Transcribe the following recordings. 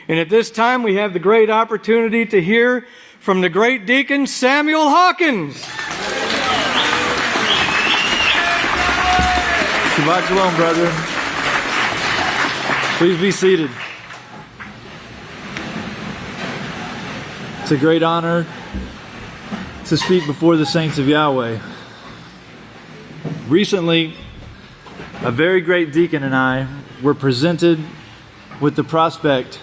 And at this time, we have the great opportunity to hear from the great deacon, Samuel Hawkins. Shabbat Shalom, brother. Please be seated. It's a great honor to speak before the saints of Yahweh. Recently, a very great deacon and I were presented with the prospect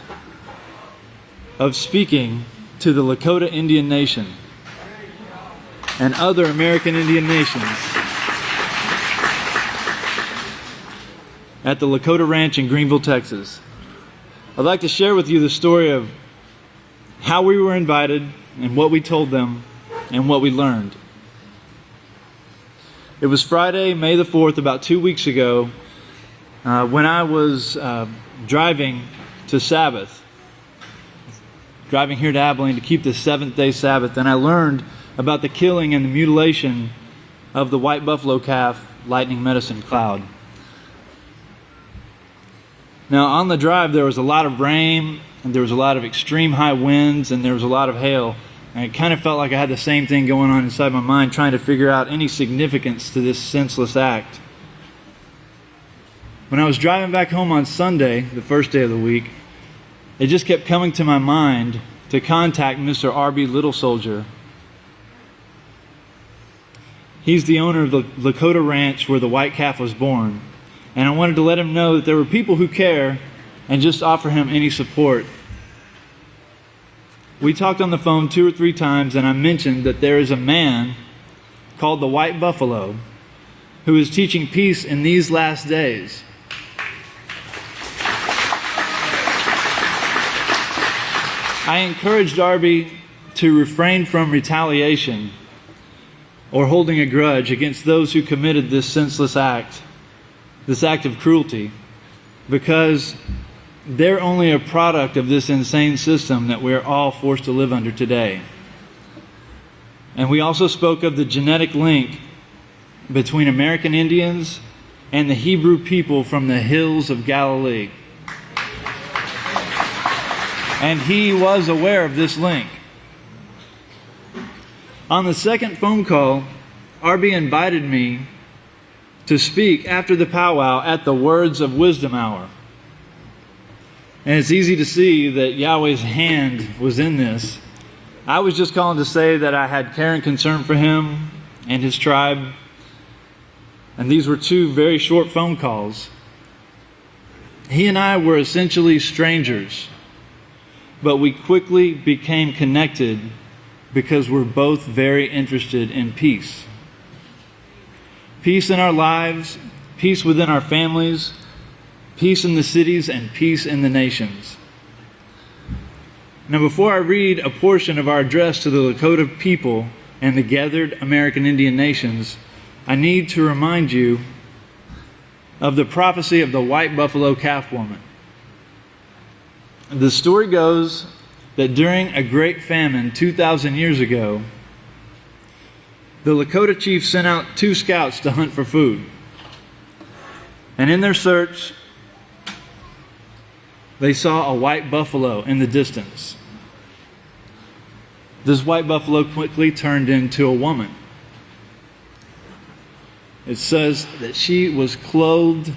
of speaking to the Lakota Indian Nation and other American Indian nations at the Lakota Ranch in Greenville, Texas. I'd like to share with you the story of how we were invited and what we told them and what we learned. It was Friday, May the 4th, about 2 weeks ago, when I was driving to Sabbath, driving here to Abelin to keep the seventh-day Sabbath, and I learned about the killing and the mutilation of the white buffalo calf, lightning medicine cloud. Now, on the drive, there was a lot of rain, and there was a lot of extreme high winds, and there was a lot of hail. And it kind of felt like I had the same thing going on inside my mind, trying to figure out any significance to this senseless act. When I was driving back home on Sunday, the first day of the week, it just kept coming to my mind to contact Mr. R.B. Little Soldier. He's the owner of the Lakota Ranch where the white calf was born. And I wanted to let him know that there were people who care and just offer him any support. We talked on the phone 2 or 3 times, and I mentioned that there is a man called the White Buffalo who is teaching peace in these last days. I encouraged Darby to refrain from retaliation or holding a grudge against those who committed this senseless act, this act of cruelty, because they're only a product of this insane system that we're all forced to live under today. And we also spoke of the genetic link between American Indians and the Hebrew people from the hills of Galilee. And he was aware of this link. On the second phone call, RB invited me to speak after the powwow at the Words of Wisdom Hour. And it's easy to see that Yahweh's hand was in this. I was just calling to say that I had care and concern for him and his tribe. And these were 2 very short phone calls. He and I were essentially strangers, but we quickly became connected because we're both very interested in peace. Peace in our lives, peace within our families, peace in the cities, and peace in the nations. Now, before I read a portion of our address to the Lakota people and the gathered American Indian nations, I need to remind you of the prophecy of the white buffalo calf woman. The story goes that during a great famine 2,000 years ago, the Lakota chief sent out 2 scouts to hunt for food. And in their search, they saw a white buffalo in the distance. This white buffalo quickly turned into a woman. It says that she was clothed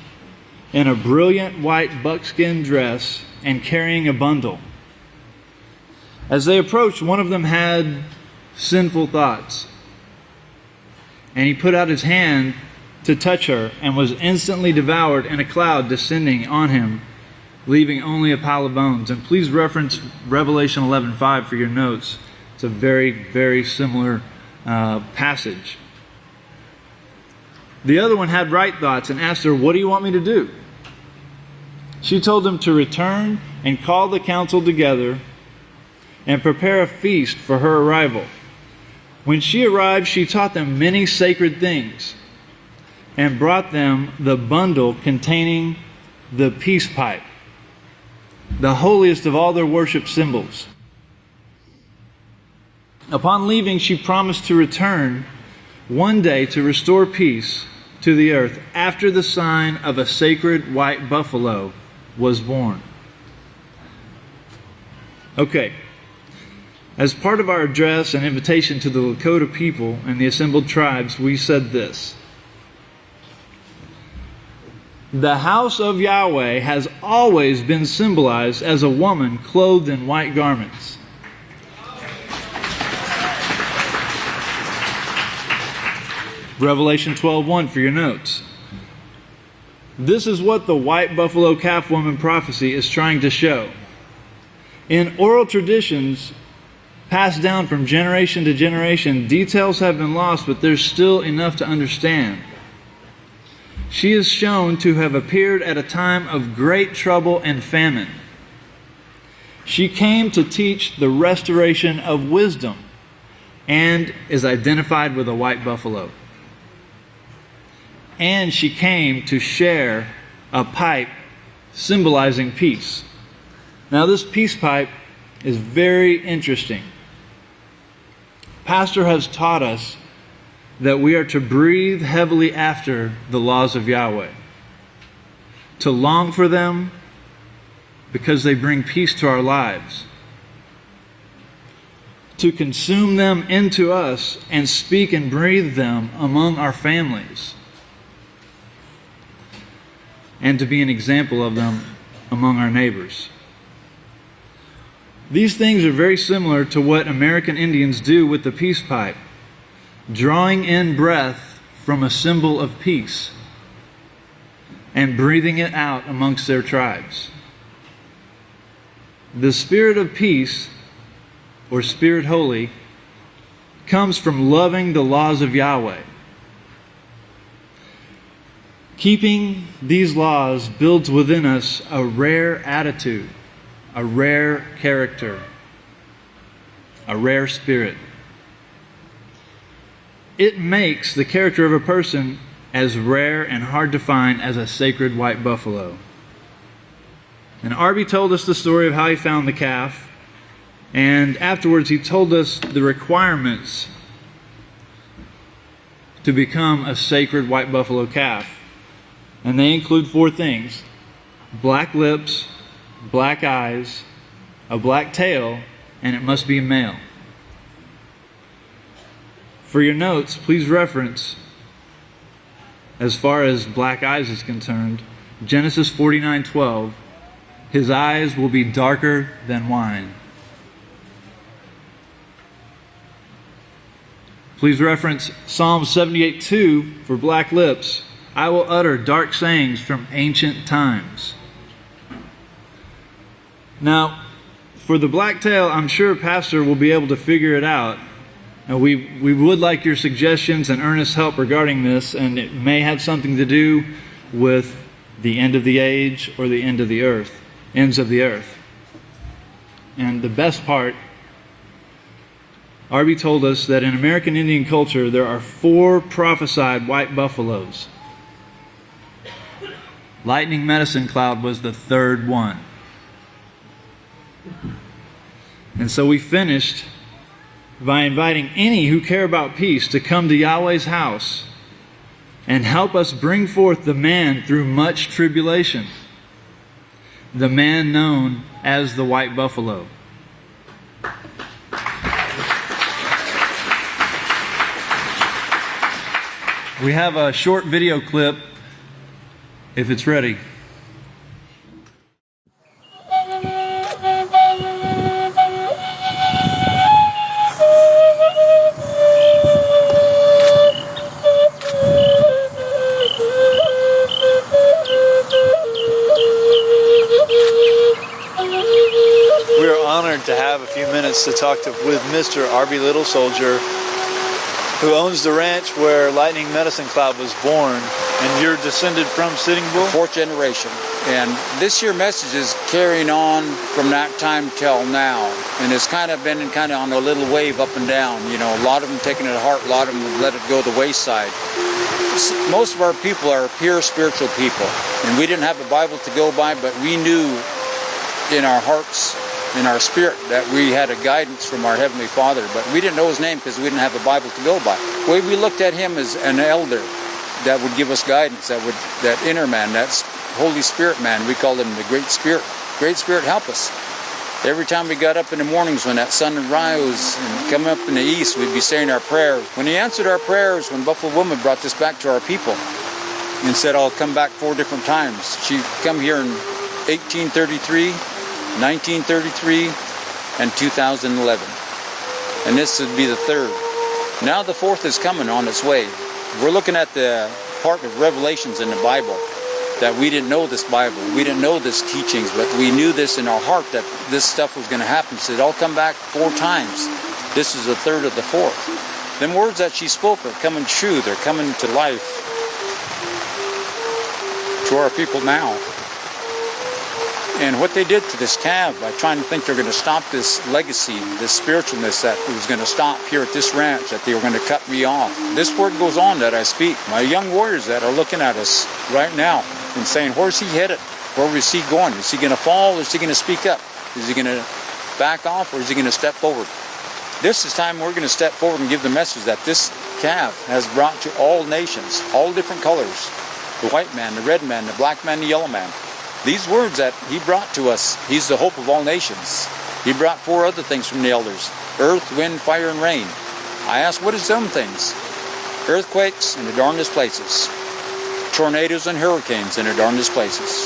in a brilliant white buckskin dress and carrying a bundle. As they approached, one of them had sinful thoughts. And he put out his hand to touch her and was instantly devoured in a cloud descending on him, leaving only a pile of bones. And please reference Revelation 11:5 for your notes. It's a very, very similar passage. The other one had right thoughts and asked her, "What do you want me to do?" She told them to return and call the council together and prepare a feast for her arrival. When she arrived, she taught them many sacred things and brought them the bundle containing the peace pipe, the holiest of all their worship symbols. Upon leaving, she promised to return one day to restore peace to the earth after the sign of a sacred white buffalo was born. Okay. As part of our address and invitation to the Lakota people and the assembled tribes, we said this: the house of Yahweh has always been symbolized as a woman clothed in white garments. Revelation 12:1 for your notes. This is what the white buffalo calf woman prophecy is trying to show. In oral traditions passed down from generation to generation, details have been lost, but there's still enough to understand. She is shown to have appeared at a time of great trouble and famine. She came to teach the restoration of wisdom and is identified with a white buffalo. And she came to share a pipe symbolizing peace. Now, this peace pipe is very interesting. Pastor has taught us that we are to breathe heavily after the laws of Yahweh, to long for them because they bring peace to our lives, to consume them into us and speak and breathe them among our families, and to be an example of them among our neighbors. These things are very similar to what American Indians do with the peace pipe, drawing in breath from a symbol of peace and breathing it out amongst their tribes. The spirit of peace, or Spirit Holy, comes from loving the laws of Yahweh. Keeping these laws builds within us a rare attitude, a rare character, a rare spirit. It makes the character of a person as rare and hard to find as a sacred white buffalo. And Arby told us the story of how he found the calf, and afterwards he told us the requirements to become a sacred white buffalo calf. And they include 4 things: black lips, black eyes, a black tail, and it must be a male. For your notes, please reference, as far as black eyes is concerned, Genesis 49:12. His eyes will be darker than wine. Please reference Psalm 78:2 for black lips. I will utter dark sayings from ancient times. Now, for the black tail, I'm sure Pastor will be able to figure it out. And we would like your suggestions and earnest help regarding this, and it may have something to do with the end of the age or the end of the earth, ends of the earth. And the best part, Arby told us that in American Indian culture there are 4 prophesied white buffaloes. Lightning Medicine Cloud was the 3rd one. And so we finished by inviting any who care about peace to come to Yahweh's house and help us bring forth the man through much tribulation, the man known as the white buffalo. We have a short video clip, if it's ready. We are honored to have a few minutes to talk with Mr. Arby Little Soldier, who owns the ranch where Lightning Medicine Cloud was born, and you're descended from Sitting Bull? 4th generation. And this year message is carrying on from that time till now. And it's kind of been on a little wave up and down. You know, a lot of them taking it to heart, a lot of them let it go the wayside. Most of our people are pure spiritual people. And we didn't have a Bible to go by, but we knew in our hearts, in our spirit, that we had a guidance from our Heavenly Father. But we didn't know His name because we didn't have a Bible to go by. The way we looked at Him as an elder that would give us guidance, that inner man, that's Holy Spirit man, we called Him the Great Spirit. Great Spirit, help us. Every time we got up in the mornings when that sun rose and come up in the east, we'd be saying our prayers. When he answered our prayers, when Buffalo Woman brought this back to our people and said, I'll come back 4 different times. She come here in 1833, 1933, and 2011. And this would be the 3rd. Now the 4th is coming on its way. We're looking at the part of Revelations in the Bible that we didn't know this Bible. We didn't know this teachings, but we knew this in our heart that this stuff was going to happen. So it'll come back 4 times. This is the 3rd of the 4th. Them words that she spoke are coming true. They're coming to life to our people now. And what they did to this calf by trying to think they're going to stop this legacy, this spiritualness that was going to stop here at this ranch, that they were going to cut me off. This word goes on that I speak. My young warriors that are looking at us right now and saying, where's he headed? Where is he going? Is he going to fall or is he going to speak up? Is he going to back off or is he going to step forward? This is time we're going to step forward and give the message that this calf has brought to all nations, all different colors. The white man, the red man, the black man, the yellow man. These words that he brought to us, he's the hope of all nations. He brought 4 other things from the elders: earth, wind, fire, and rain. I ask, what is them things? Earthquakes in the darndest places. Tornadoes and hurricanes in the darndest places.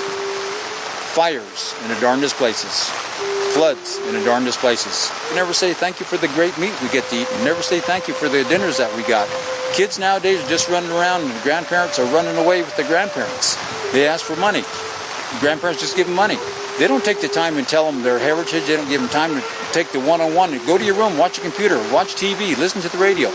Fires in the darndest places. Floods in the darndest places. We never say thank you for the great meat we get to eat. We never say thank you for the dinners that we got. Kids nowadays are just running around and the grandparents are running away with the grandparents. They ask for money. Grandparents just give them money. They don't take the time and tell them their heritage. They don't give them time to take the one-on-one and go to your room, watch a computer, watch TV, listen to the radio.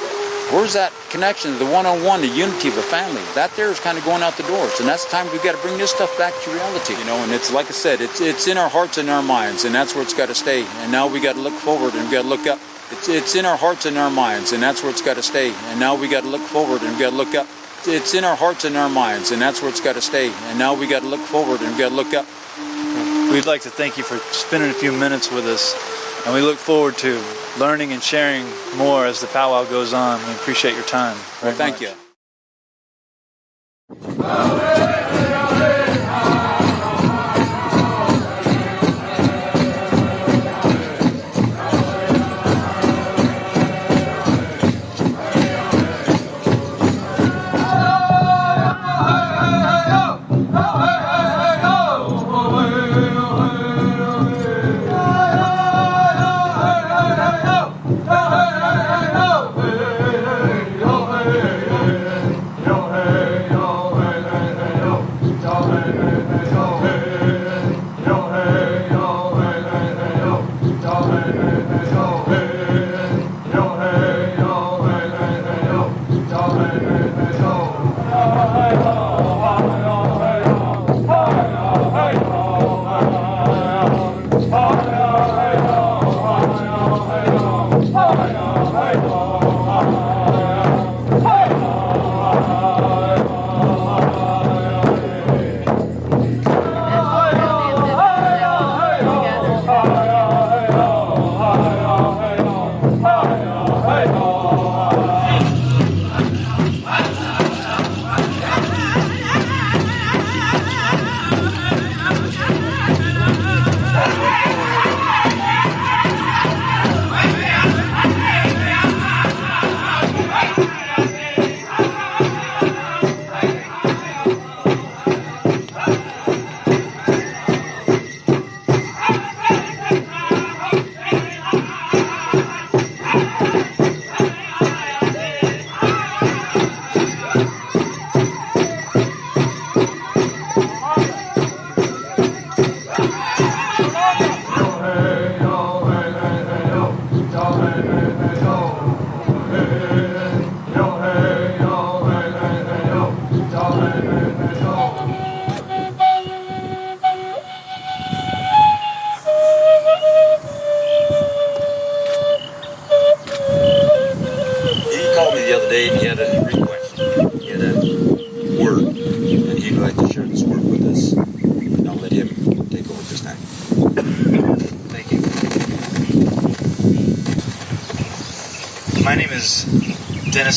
Where's that connection, the one-on-one, the unity of a family? That there is kind of going out the doors. And that's the time we've got to bring this stuff back to reality. You know, and it's like I said, it's in our hearts and our minds, and that's where it's got to stay. And now we got to look forward and we got to look up. It's in our hearts and our minds, and that's where it's got to stay. And now we got to look forward and we got to look up. It's in our hearts and our minds, and that's where it's got to stay. And now we got to look forward and we got to look up. We'd like to thank you for spending a few minutes with us, and we look forward to learning and sharing more as the powwow goes on. We appreciate your time. Well, thank you.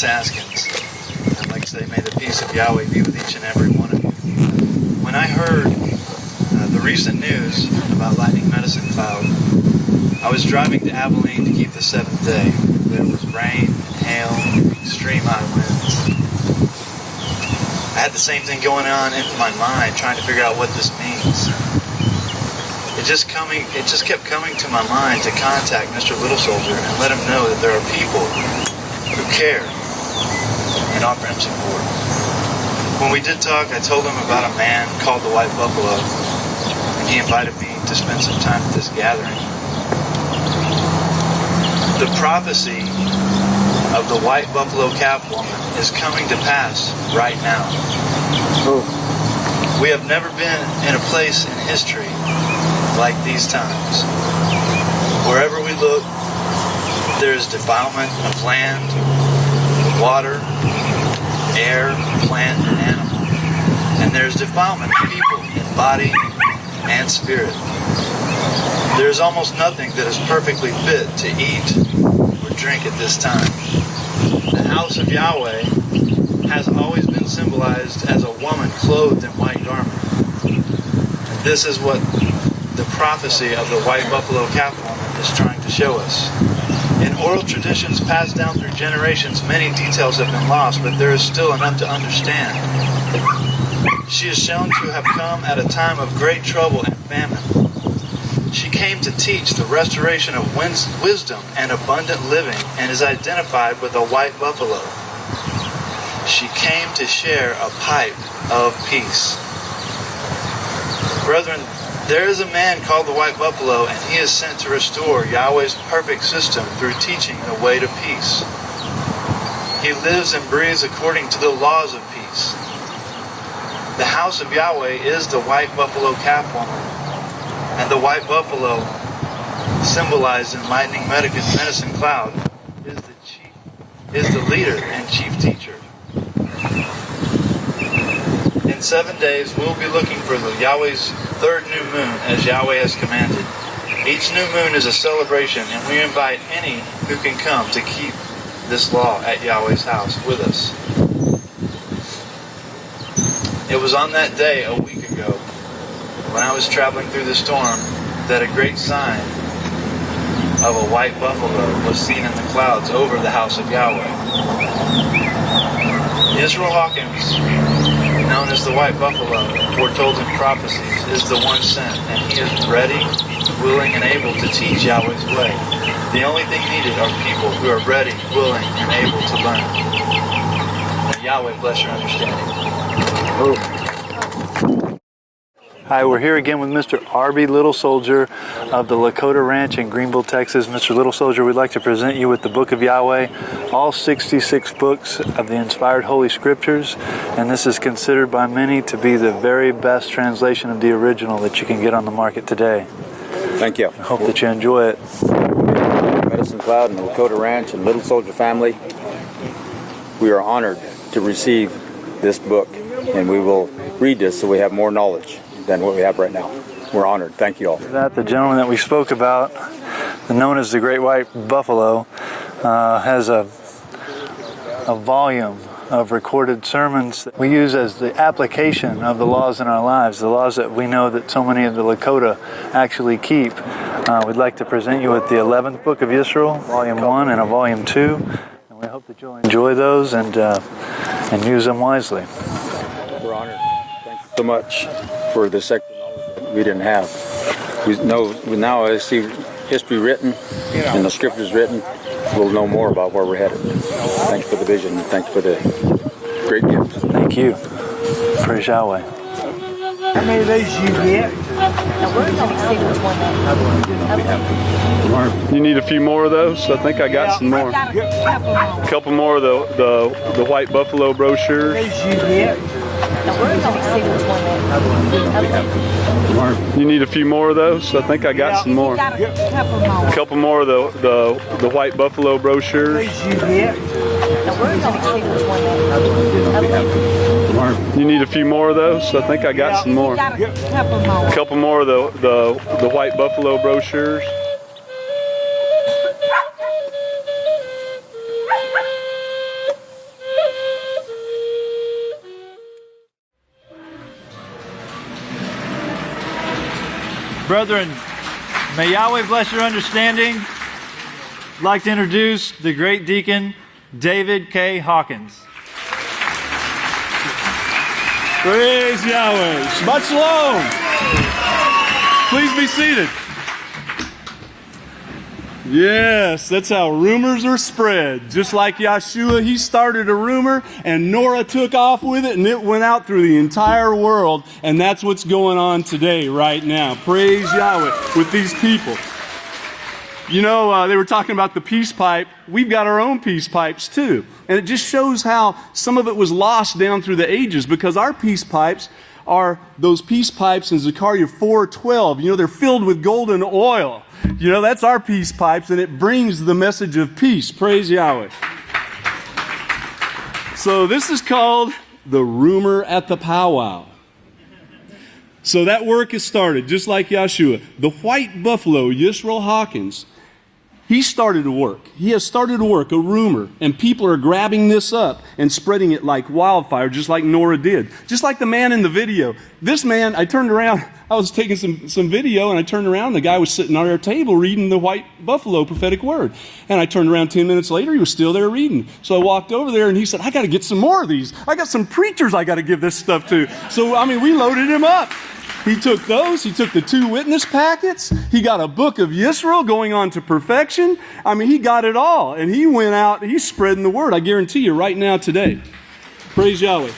Askins. I'd like to say, may the peace of Yahweh be with each and every one of you. When I heard the recent news about lightning medicine cloud I was driving to Abelin to keep the seventh day. There was rain and hail and extreme high winds. I had the same thing going on in my mind, trying to figure out what this means. It just kept coming to my mind to contact Mr. Little Soldier and let him know that there are people who care and offer him support. When we did talk, I told him about a man called the White Buffalo, and he invited me to spend some time at this gathering. The prophecy of the White Buffalo Calf woman is coming to pass right now. We have never been in a place in history like these times. Wherever we look, there is defilement of land, water, air, plant, and animal. And there is defilement of people in body and spirit. There is almost nothing that is perfectly fit to eat or drink at this time. The House of Yahweh has always been symbolized as a woman clothed in white garment. And this is what the prophecy of the White Buffalo Calf woman is trying to show us. In oral traditions passed down through generations, many details have been lost, but there is still enough to understand. She is shown to have come at a time of great trouble and famine. She came to teach the restoration of wisdom and abundant living, and is identified with a white buffalo. She came to share a pipe of peace. Brethren, there is a man called the White Buffalo, and he is sent to restore Yahweh's perfect system through teaching the way to peace. He lives and breathes according to the laws of peace. The House of Yahweh is the White Buffalo Calf woman, and the White Buffalo, symbolized in lightning medicine cloud, is the leader and chief teacher. In 7 days, we'll be looking for the Yahweh's third new moon, as Yahweh has commanded. Each new moon is a celebration, and we invite any who can come to keep this law at Yahweh's house with us. It was on that day a week ago, when I was traveling through the storm, that a great sign of a white buffalo was seen in the clouds over the house of Yahweh. Yisrayl Hawkins, known as the White Buffalo, foretold in prophecies, is the one sent, and he is ready, willing, and able to teach Yahweh's way. The only thing needed are people who are ready, willing, and able to learn. May Yahweh bless your understanding. Hi, we're here again with Mr. R.B. Little Soldier of the Lakota Ranch in Greenville, Texas. Mr. Little Soldier, we'd like to present you with the Book of Yahweh, all 66 books of the inspired Holy Scriptures, and this is considered by many to be the very best translation of the original that you can get on the market today. Thank you. I hope that you enjoy it. Medicine Cloud and the Lakota Ranch and Little Soldier family, we are honored to receive this book, and we will read this so we have more knowledge than what we have right now. We're honored. Thank you all. The gentleman that we spoke about, known as the Great White Buffalo, has a volume of recorded sermons that we use as the application of the laws in our lives, the laws that we know that so many of the Lakota actually keep. We'd like to present you with the 11th book of Yisrayl, Volume 1 and a Volume 2, and we hope that you'll enjoy those and use them wisely. We're honored. Thank you so much for this extra knowledge that we didn't have. We now I see history written and the scriptures written. We'll know more about where we're headed. Thank you for the vision. Thank you for the great gift. Thank you. Praise Yahweh. How many of these you get? You need a few more of those? I think I got some more. A couple more of the White Buffalo brochures. These you get? You need a few more of those? I think I got some more. A couple more of the White Buffalo brochures. These you get? You need a few more of those? I think I got some more. A couple more of the White Buffalo brochures. Brethren, May Yahweh bless your understanding. I'd like to introduce the great deacon, David K. Hawkins. Praise Yahweh. Shabbat Shalom. Please be seated. Yes, that's how rumors are spread. Just like Yeshua, he started a rumor and Noah took off with it and it went out through the entire world. And that's what's going on today, right now. Praise Yahweh with these people. You know, they were talking about the peace pipe. We've got our own peace pipes too. And it just shows how some of it was lost down through the ages, because our peace pipes are those peace pipes in Zechariah 4:12. You know, they're filled with golden oil. You know, that's our peace pipes, and it brings the message of peace. Praise Yahweh. So this is called the rumor at the powwow. So that work has started, just like Yeshua. The white buffalo, Yisrayl Hawkins, he started a work. He has started a work, a rumor, and people are grabbing this up and spreading it like wildfire, just like Nora did. Just like the man in the video. This man, I turned around, I was taking some video, and I turned around, the guy was sitting on our table reading the white buffalo prophetic word. And I turned around 10 minutes later, he was still there reading. So I walked over there, and he said, I got to get some more of these. I got some preachers I got to give this stuff to. So, I mean, we loaded him up. He took those, he took the 2 witness packets, he got a book of Yisrayl going on to perfection. I mean, he got it all. And he went out, he's spreading the word, I guarantee you, right now today. Praise Yahweh.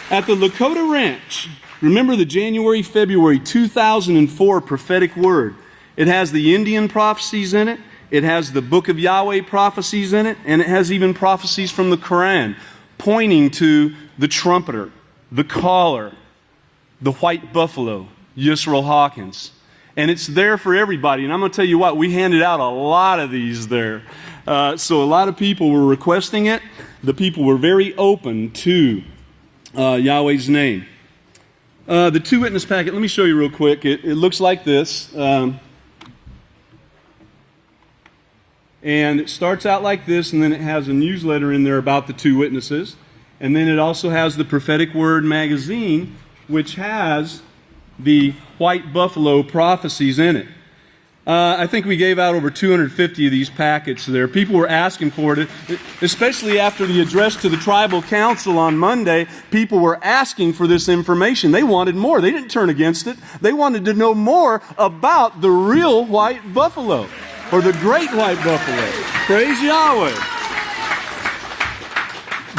At the Lakota Ranch, remember the January, February 2004 prophetic word. It has the Indian prophecies in it, it has the book of Yahweh prophecies in it, and it has even prophecies from the Quran pointing to the trumpeter, the caller, the white buffalo, Yisrayl Hawkins. And it's there for everybody. And I'm going to tell you what, we handed out a lot of these there. So a lot of people were requesting it. The people were very open to Yahweh's name. The 2 witness packet, let me show you real quick. It looks like this. And it starts out like this, and then it has a newsletter in there about the 2 witnesses. And then it also has the Prophetic Word magazine, which has the white buffalo prophecies in it. I think we gave out over 250 of these packets there. People were asking for it, especially after the address to the tribal council on Monday. People were asking for this information. They wanted more. They didn't turn against it. They wanted to know more about the real white buffalo, or the great white buffalo. Praise Yahweh.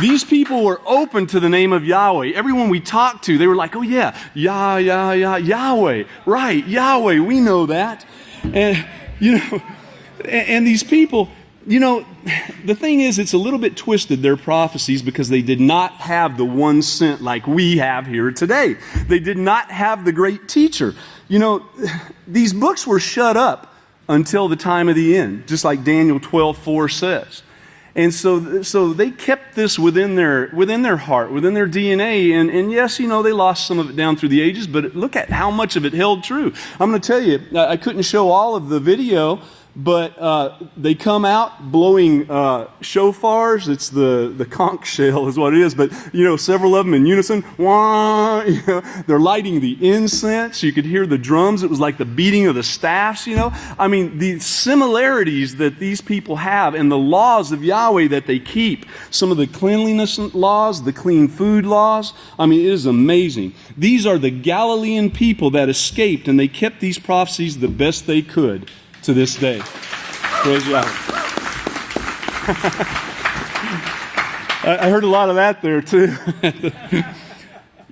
These people were open to the name of Yahweh. Everyone we talked to, they were like, oh yeah, Yahweh. Right, Yahweh, we know that. And, you know, and these people, you know, the thing is, it's a little bit twisted, their prophecies, because they did not have the 1 cent like we have here today. They did not have the great teacher. You know, these books were shut up until the time of the end, just like Daniel 12:4 says. And so they kept this within their heart, within their DNA. And yes, you know, they lost some of it down through the ages, but look at how much of it held true. I'm going to tell you, I couldn't show all of the video, but they come out blowing shofars. It's the conch shell is what it is, but you know, several of them in unison. Wah, you know, they're lighting the incense. You could hear the drums. It was like the beating of the staffs, you know. I mean, the similarities that these people have and the laws of Yahweh that they keep, some of the cleanliness laws, the clean food laws, I mean, it is amazing. These are the Galilean people that escaped, and they kept these prophecies the best they could to this day. Praise Yahweh. I heard a lot of that there too.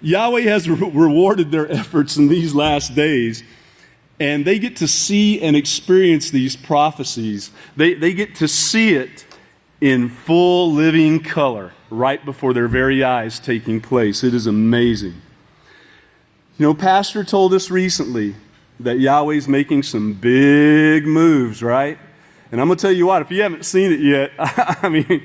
Yahweh has rewarded their efforts in these last days, and they get to see and experience these prophecies. They get to see it in full living color right before their very eyes taking place. It is amazing. You know, Pastor told us recently that Yahweh's making some big moves, right? And I'm going to tell you what, if you haven't seen it yet, I mean,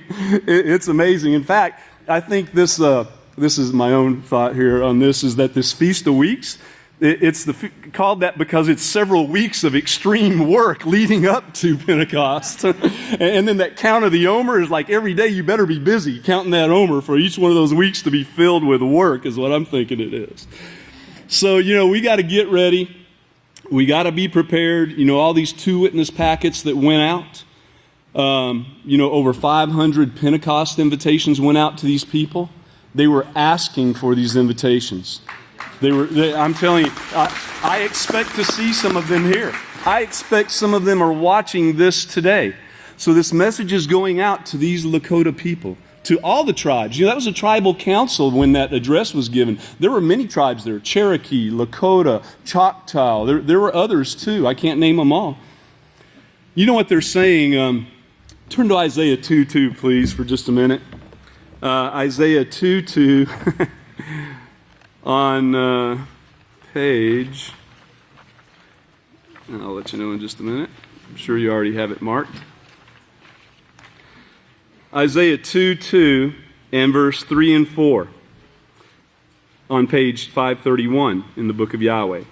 it's amazing. In fact, I think this is my own thought here on this, is that this Feast of Weeks, it's called that because it's several weeks of extreme work leading up to Pentecost. And then that count of the Omer is like every day you better be busy counting that Omer for each one of those weeks to be filled with work, is what I'm thinking it is. So, you know, we got to get ready. We got to be prepared. You know, all these 2 witness packets that went out. You know, over 500 Pentecost invitations went out to these people. They were asking for these invitations. I'm telling you, I expect to see some of them here. I expect some of them are watching this today. So this message is going out to these Lakota people, to all the tribes. You know, that was a tribal council when that address was given. There were many tribes there: Cherokee, Lakota, Choctaw. There were others too. I can't name them all. You know what they're saying? Turn to Isaiah 2:2, please, for just a minute. Isaiah 2:2 on page... I'll let you know in just a minute. I'm sure you already have it marked. Isaiah 2:2 and verse 3 and 4 on page 531 in the book of Yahweh.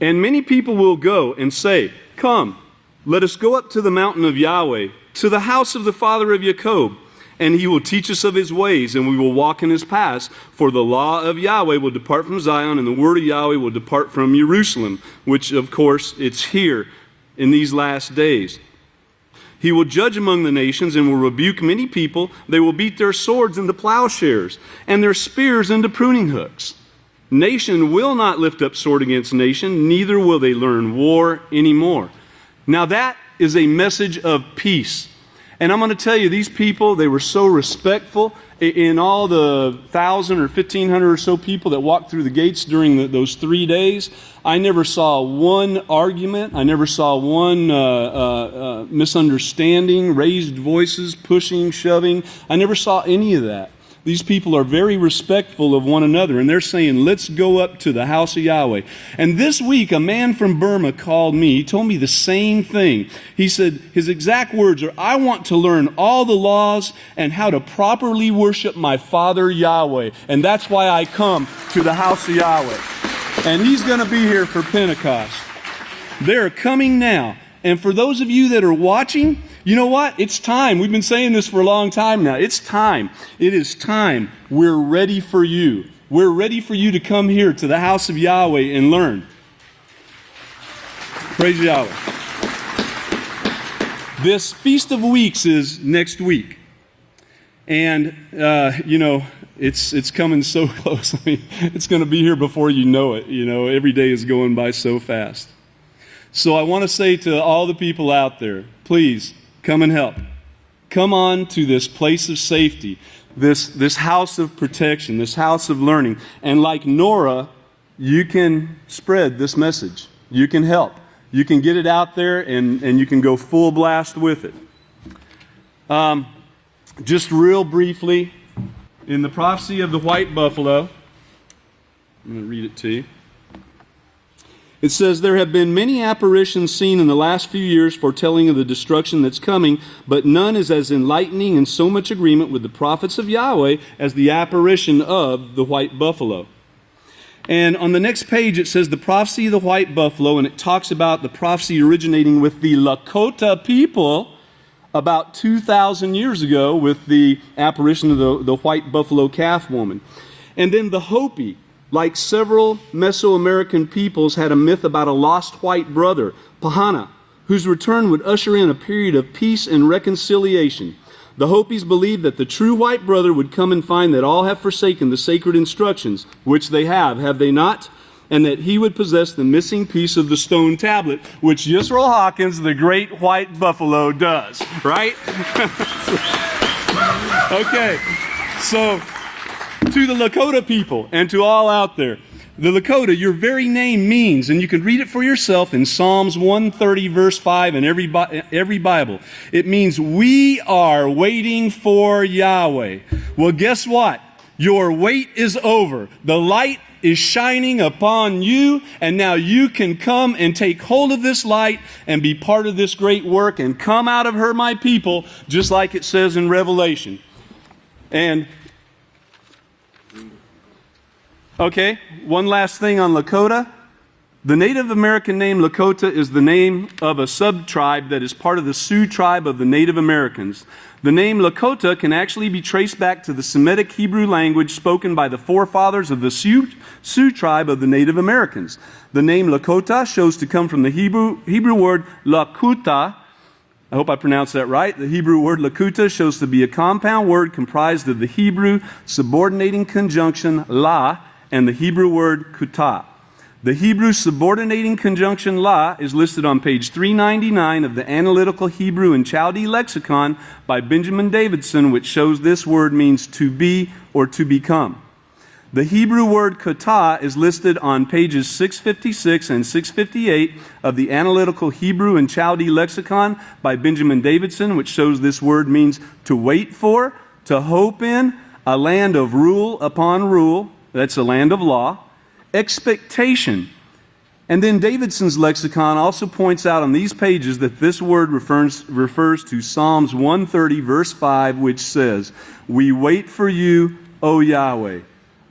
And many people will go and say, "Come, let us go up to the mountain of Yahweh, to the house of the father of Jacob, and he will teach us of his ways, and we will walk in his paths. For the law of Yahweh will depart from Zion, and the word of Yahweh will depart from Jerusalem," which, of course, it's here in these last days. "He will judge among the nations and will rebuke many people. They will beat their swords into plowshares and their spears into pruning hooks. Nation will not lift up sword against nation, neither will they learn war anymore." Now that is a message of peace. And I'm going to tell you, these people, they were so respectful. In all the 1,000 or 1,500 or so people that walked through the gates during those 3 days, I never saw one argument. I never saw one misunderstanding, raised voices, pushing, shoving. I never saw any of that. These people are very respectful of one another, and they're saying, "Let's go up to the house of Yahweh." And this week, a man from Burma called me. He told me the same thing. He said, his exact words are, "I want to learn all the laws and how to properly worship my Father Yahweh. And that's why I come to the house of Yahweh." And he's going to be here for Pentecost. They're coming now. And for those of you that are watching, you know what? It's time. We've been saying this for a long time now. It's time. It is time. We're ready for you. We're ready for you to come here to the house of Yahweh and learn. Praise Yahweh. This Feast of Weeks is next week. And, you know, it's coming so close. I mean, it's going to be here before you know it. You know, every day is going by so fast. So I want to say to all the people out there, please come and help. Come on to this place of safety, this house of protection, this house of learning. And like Nora, you can spread this message. You can help. You can get it out there, and you can go full blast with it. Just real briefly, in the prophecy of the white buffalo, I'm going to read it to you. It says, "There have been many apparitions seen in the last few years foretelling of the destruction that's coming, but none is as enlightening and so much agreement with the prophets of Yahweh as the apparition of the white buffalo." And on the next page it says the prophecy of the white buffalo, and it talks about the prophecy originating with the Lakota people about 2,000 years ago with the apparition of the white buffalo calf woman. And then the Hopi, like several Mesoamerican peoples, had a myth about a lost white brother, Pahana, whose return would usher in a period of peace and reconciliation. The Hopis believed that the true white brother would come and find that all have forsaken the sacred instructions, which they have they not? And that he would possess the missing piece of the stone tablet, which Yisrayl Hawkins, the great white buffalo, does. Right? Okay, so to the Lakota people and to all out there, the Lakota, your very name means, and you can read it for yourself in Psalms 130 verse 5 and every Bible. It means we are waiting for Yahweh. Well, guess what? Your wait is over. The light is shining upon you, and now you can come and take hold of this light and be part of this great work and come out of her, my people, just like it says in Revelation. And okay, one last thing on Lakota. The Native American name Lakota is the name of a sub-tribe that is part of the Sioux tribe of the Native Americans. The name Lakota can actually be traced back to the Semitic Hebrew language spoken by the forefathers of the Sioux tribe of the Native Americans. The name Lakota shows to come from the Hebrew word Lakuta. I hope I pronounced that right. The Hebrew word Lakuta shows to be a compound word comprised of the Hebrew subordinating conjunction la and the Hebrew word kuta. The Hebrew subordinating conjunction la is listed on page 399 of the Analytical Hebrew and Chaldee Lexicon by Benjamin Davidson, which shows this word means to be or to become. The Hebrew word kata is listed on pages 656 and 658 of the Analytical Hebrew and Chaldee Lexicon by Benjamin Davidson, which shows this word means to wait for, to hope in, a land of rule upon rule, that's a land of law, expectation. And then Davidson's lexicon also points out on these pages that this word refers to Psalms 130, verse 5, which says, "We wait for you, O Yahweh.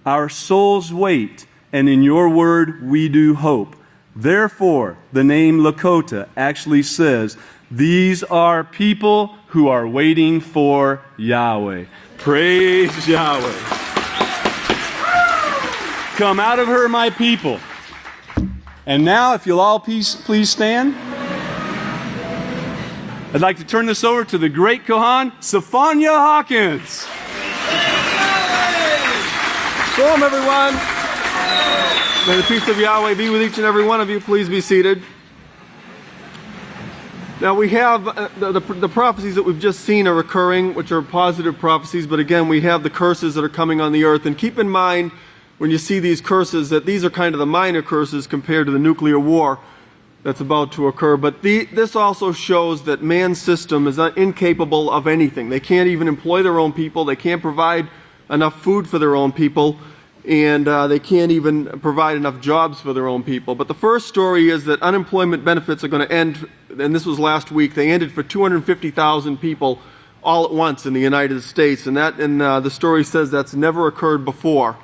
Our souls wait, and in your word we do hope." Therefore, the name Lakota actually says, these are people who are waiting for Yahweh. Praise Yahweh. Come out of her, my people. And now, if you'll all please stand. I'd like to turn this over to the great Kohan, Sophia Hawkins. Shalom, everyone. May the peace of Yahweh be with each and every one of you. Please be seated. Now we have the prophecies that we've just seen are occurring, which are positive prophecies, but again, we have the curses that are coming on the earth. And keep in mind, when you see these curses, that these are kind of the minor curses compared to the nuclear war that's about to occur. But this also shows that man's system is incapable of anything. They can't even employ their own people. They can't provide enough food for their own people. And they can't even provide enough jobs for their own people. But the first story is that unemployment benefits are going to end, and this was last week. They ended for 250,000 people all at once in the United States. And the story says that's never occurred before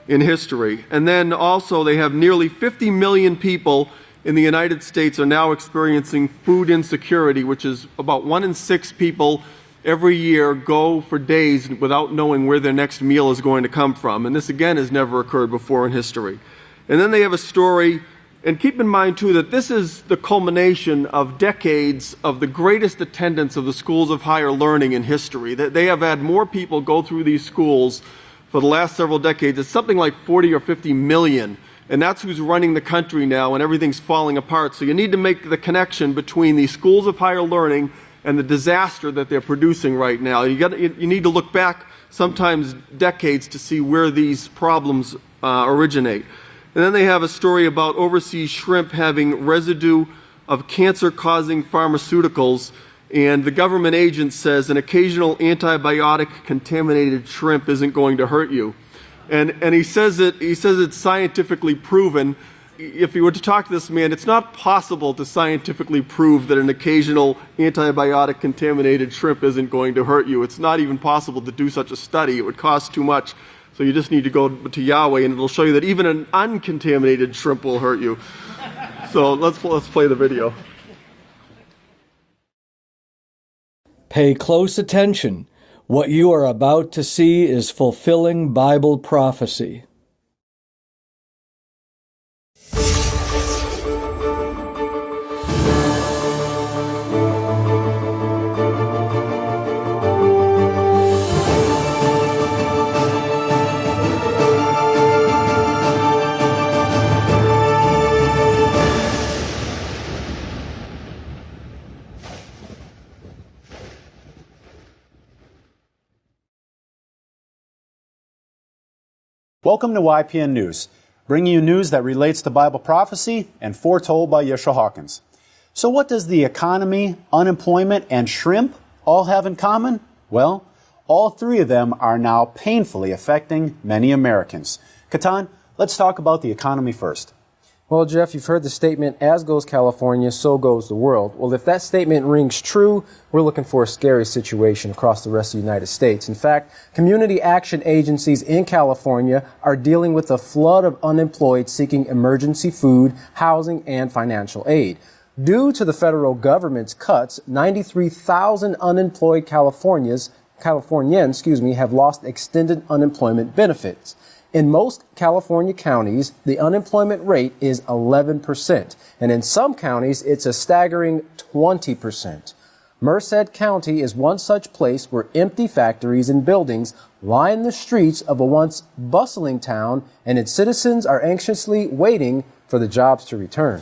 in history. And then also they have nearly 50 million people in the United States are now experiencing food insecurity, which is about 1 in 6 people every year go for days without knowing where their next meal is going to come from. And this again has never occurred before in history. And then they have a story, and keep in mind too that this is the culmination of decades of the greatest attendance of the schools of higher learning in history. They have had more people go through these schools for the last several decades. It's something like 40 or 50 million. And that's who's running the country now, and everything's falling apart. So you need to make the connection between these schools of higher learning and the disaster that they're producing right now. You need to look back sometimes decades to see where these problems originate. And then they have a story about overseas shrimp having residue of cancer-causing pharmaceuticals. And the government agent says an occasional antibiotic-contaminated shrimp isn't going to hurt you. And he says it's scientifically proven. If you were to talk to this man, it's not possible to scientifically prove that an occasional antibiotic-contaminated shrimp isn't going to hurt you. It's not even possible to do such a study. It would cost too much. So you just need to go to Yahweh, and it'll show you that even an uncontaminated shrimp will hurt you. So let's play the video. Pay close attention. What you are about to see is fulfilling Bible prophecy. Welcome to YPN News, bringing you news that relates to Bible prophecy and foretold by Yisrayl Hawkins. So what does the economy, unemployment, and shrimp all have in common? Well, all three of them are now painfully affecting many Americans. Katan, let's talk about the economy first. Well, Jeff, you've heard the statement, as goes California, so goes the world. Well, if that statement rings true, we're looking for a scary situation across the rest of the United States. In fact, community action agencies in California are dealing with a flood of unemployed seeking emergency food, housing, and financial aid. Due to the federal government's cuts, 93,000 unemployed Californians, have lost extended unemployment benefits. In most California counties, the unemployment rate is 11%, and in some counties, it's a staggering 20%. Merced County is one such place where empty factories and buildings line the streets of a once bustling town, and its citizens are anxiously waiting for the jobs to return.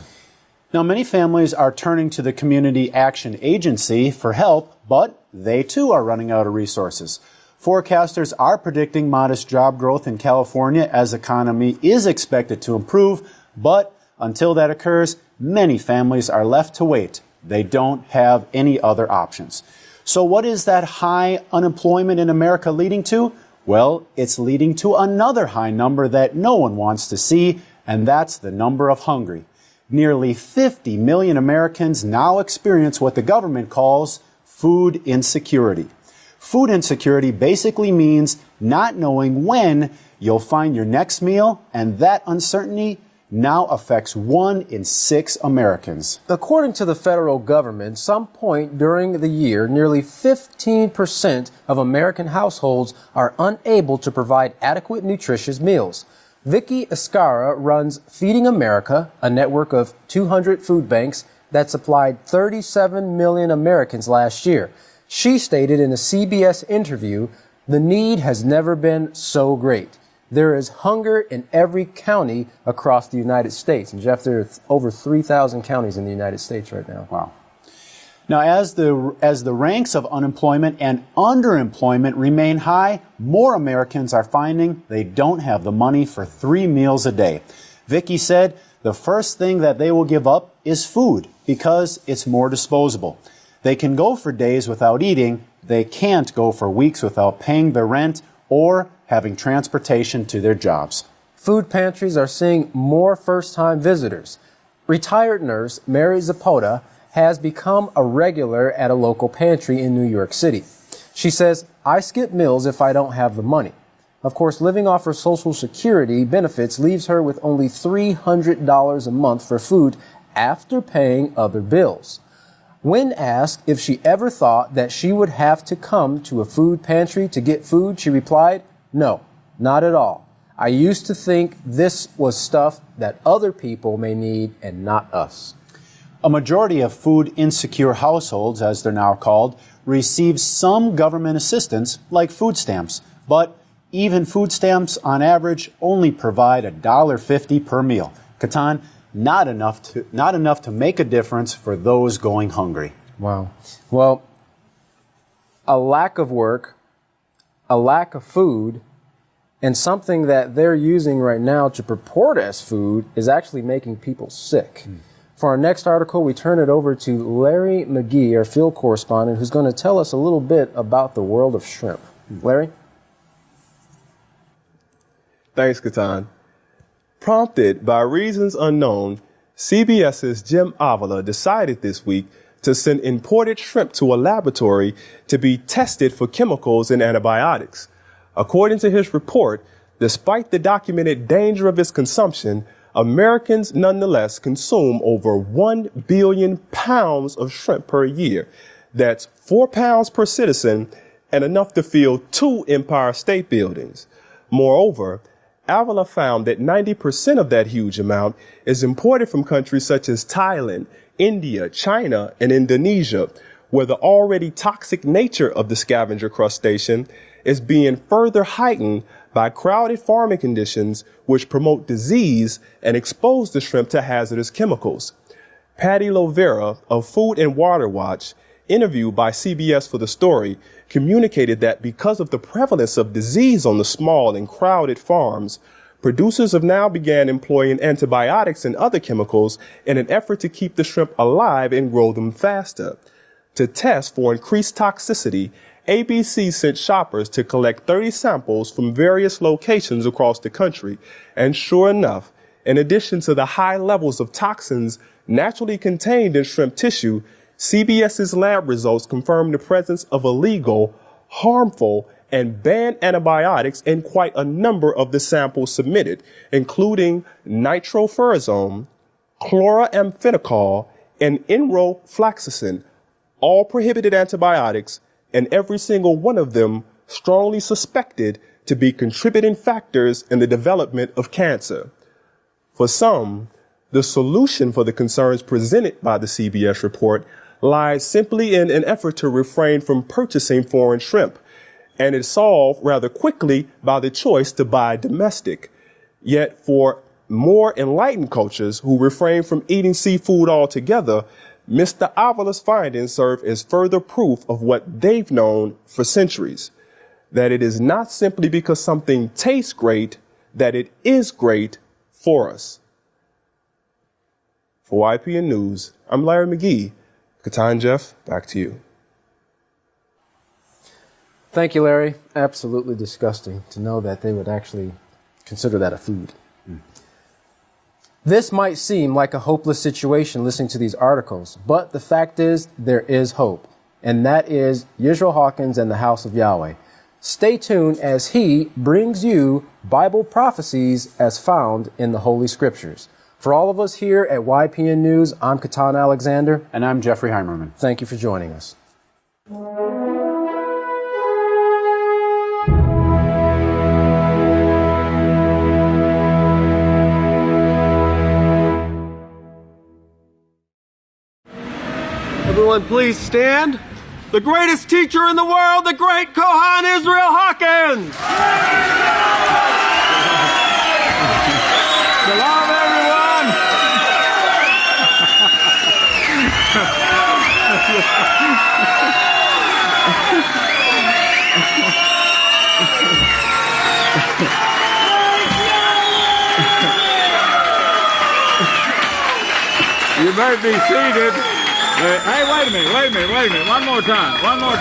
Now, many families are turning to the Community Action Agency for help, but they too are running out of resources. Forecasters are predicting modest job growth in California as the economy is expected to improve, but until that occurs, many families are left to wait. They don't have any other options. So what is that high unemployment in America leading to? Well, it's leading to another high number that no one wants to see, and that's the number of hungry. Nearly 50 million Americans now experience what the government calls food insecurity. Food insecurity basically means not knowing when you'll find your next meal, and that uncertainty now affects 1 in 6 Americans. According to the federal government, some point during the year, nearly 15% of American households are unable to provide adequate nutritious meals. Vicky Escara runs Feeding America, a network of 200 food banks that supplied 37 million Americans last year. She stated in a CBS interview, "The need has never been so great. There is hunger in every county across the United States." And Jeff, there are over 3,000 counties in the United States right now. Wow. Now, as the ranks of unemployment and underemployment remain high, more Americans are finding they don't have the money for 3 meals a day. Vicky said the first thing that they will give up is food because it's more disposable. They can go for days without eating. They can't go for weeks without paying their rent or having transportation to their jobs. Food pantries are seeing more first-time visitors. Retired nurse Mary Zapota has become a regular at a local pantry in New York City. She says, "I skip meals if I don't have the money." Of course, living off her Social Security benefits leaves her with only $300 a month for food after paying other bills. When asked if she ever thought that she would have to come to a food pantry to get food, she replied, "No, not at all. I used to think this was stuff that other people may need and not us." A majority of food insecure households, as they're now called, receive some government assistance like food stamps. But even food stamps on average only provide $1.50 per meal. Katan, not enough to make a difference for those going hungry. Wow. Well, a lack of work, a lack of food, and something that they're using right now to purport as food is actually making people sick. For our next article, we turn it over to Larry McGee, our field correspondent, who's going to tell us a little bit about the world of shrimp. Larry? Thanks, Katan. Prompted by reasons unknown, CBS's Jim Avila decided this week to send imported shrimp to a laboratory to be tested for chemicals and antibiotics. According to his report, despite the documented danger of its consumption, Americans nonetheless consume over 1 billion pounds of shrimp per year. That's 4 pounds per citizen and enough to fill 2 Empire State Buildings. Moreover, Avila found that 90% of that huge amount is imported from countries such as Thailand, India, China, and Indonesia, where the already toxic nature of the scavenger crustacean is being further heightened by crowded farming conditions which promote disease and expose the shrimp to hazardous chemicals. Patty Lovera of Food and Water Watch, interviewed by CBS for the story, communicated that because of the prevalence of disease on the small and crowded farms, producers have now began employing antibiotics and other chemicals in an effort to keep the shrimp alive and grow them faster. To test for increased toxicity, ABC sent shoppers to collect 30 samples from various locations across the country, and sure enough, In addition to the high levels of toxins naturally contained in shrimp tissue, CBS's lab results confirm the presence of illegal, harmful, and banned antibiotics in quite a number of the samples submitted, including nitrofurazone, chloramphenicol, and enrofloxacin, all prohibited antibiotics, and every single one of them strongly suspected to be contributing factors in the development of cancer. For some, the solution for the concerns presented by the CBS report lies simply in an effort to refrain from purchasing foreign shrimp, and is solved rather quickly by the choice to buy domestic. Yet for more enlightened cultures who refrain from eating seafood altogether, Mr. Avila's findings serve as further proof of what they've known for centuries, that it is not simply because something tastes great that it is great for us. For YPN News, I'm Larry McGee. Katan Jeff, back to you. Thank you, Larry. Absolutely disgusting to know that they would actually consider that a food. This might seem like a hopeless situation listening to these articles, but the fact is there is hope, and that is Yisrayl Hawkins and the House of Yahweh. Stay tuned as he brings you Bible prophecies as found in the Holy Scriptures. For all of us here at YPN News, I'm Katan Alexander. And I'm Jeffrey Heimerman. Thank you for joining us. Everyone, please stand. The greatest teacher in the world, the great Kohan Yisrayl Hawkins. Shalom, everyone. You may be seated. Hey, wait a minute. One more time. Come on.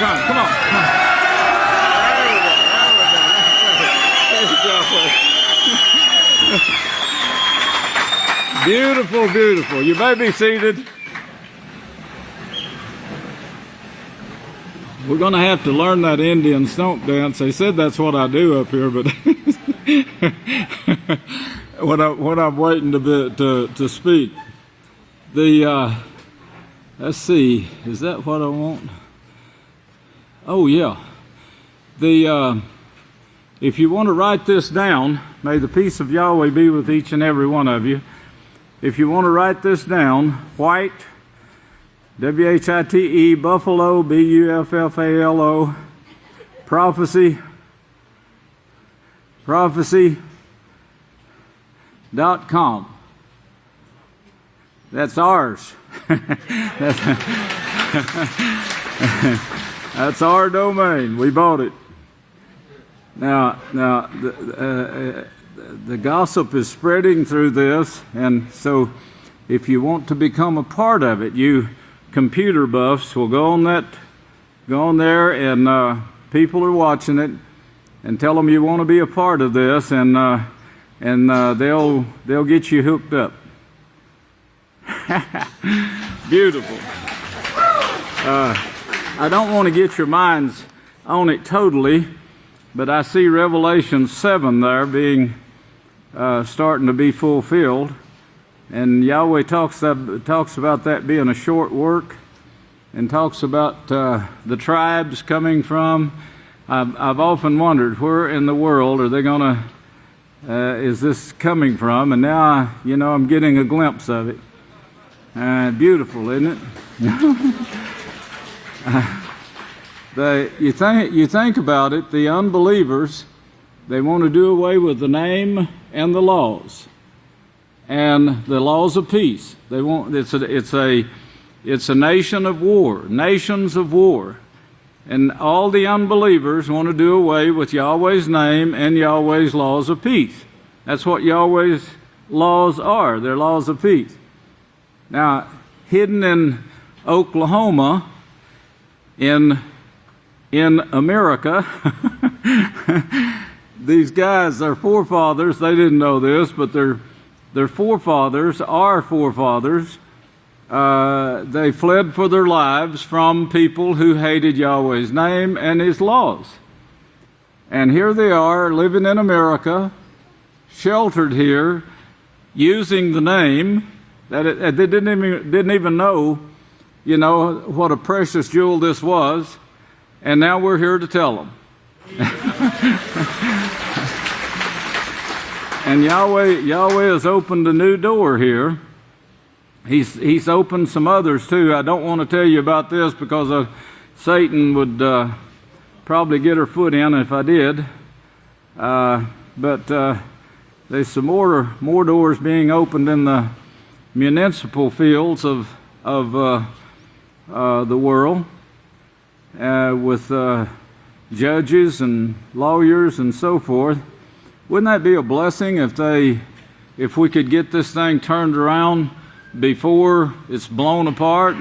There we go. Beautiful. You may be seated. We're going to have to learn that Indian stomp dance. They said that's what I do up here, but when I'm waiting to speak. Let's see, is that what I want? Oh, yeah. If you want to write this down, may the peace of Yahweh be with each and every one of you. If you want to write this down, white, W-H-I-T-E, Buffalo, B-U-F-F-A-L-O, prophecy.com. That's ours. That's our domain. We bought it. Now, the gossip is spreading through this, and so if you want to become a part of it, you computer buffs will go on there, and people are watching it, and tell them you want to be a part of this, and they'll get you hooked up. Beautiful. I don't want to get your minds on it totally, but I see Revelation 7 there being starting to be fulfilled, and Yahweh talks about that being a short work, and talks about the tribes coming from. I've often wondered, where in the world are they going to? Is this coming from? And now I'm getting a glimpse of it. Beautiful, isn't it? You think about it, the unbelievers, they want to do away with the name and the laws of peace. They want it's a nation of war, nations of war, and all the unbelievers want to do away with Yahweh's name and Yahweh's laws of peace. That's what Yahweh's laws are. They're laws of peace. Now, hidden in Oklahoma, in America, these guys, their forefathers, they didn't know this, but their their forefathers, our forefathers, they fled for their lives from people who hated Yahweh's name and His laws. And here they are living in America, sheltered here, using the name that they didn't even know, what a precious jewel this was. And now we're here to tell them. And Yahweh has opened a new door here. He's opened some others too. I don't want to tell you about this because Satan would probably get her foot in if I did. But there's some more doors being opened in the municipal fields of the world with judges and lawyers and so forth. Wouldn't that be a blessing if we could get this thing turned around before it's blown apart?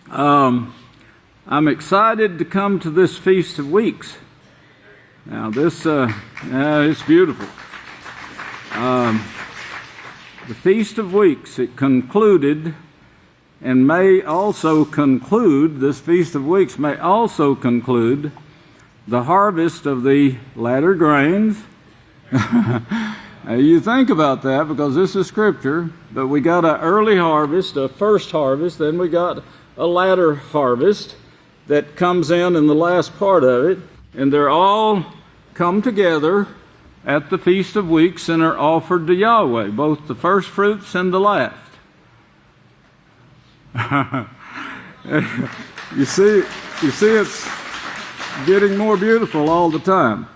I'm excited to come to this Feast of Weeks. Now this, it's beautiful. The Feast of Weeks, it concluded and may also conclude, this Feast of Weeks may also conclude the harvest of the latter grains. You think about that because this is Scripture, but we got an early harvest, a first harvest, then we got a latter harvest that comes in the last part of it, and they're all come together at the Feast of Weeks and are offered to Yahweh, both the first fruits and the last. You see it's getting more beautiful all the time,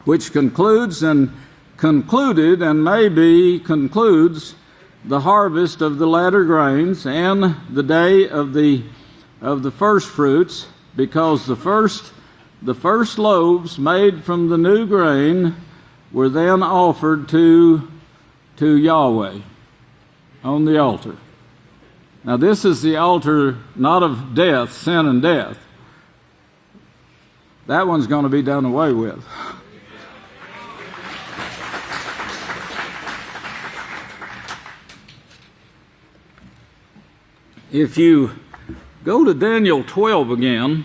which concludes and concluded and maybe concludes the harvest of the latter grains and the day of the first fruits, because the first loaves made from the new grain were then offered to Yahweh on the altar. Now this is the altar not of death, sin and death. That one's going to be done away with. If you go to Daniel 12 again,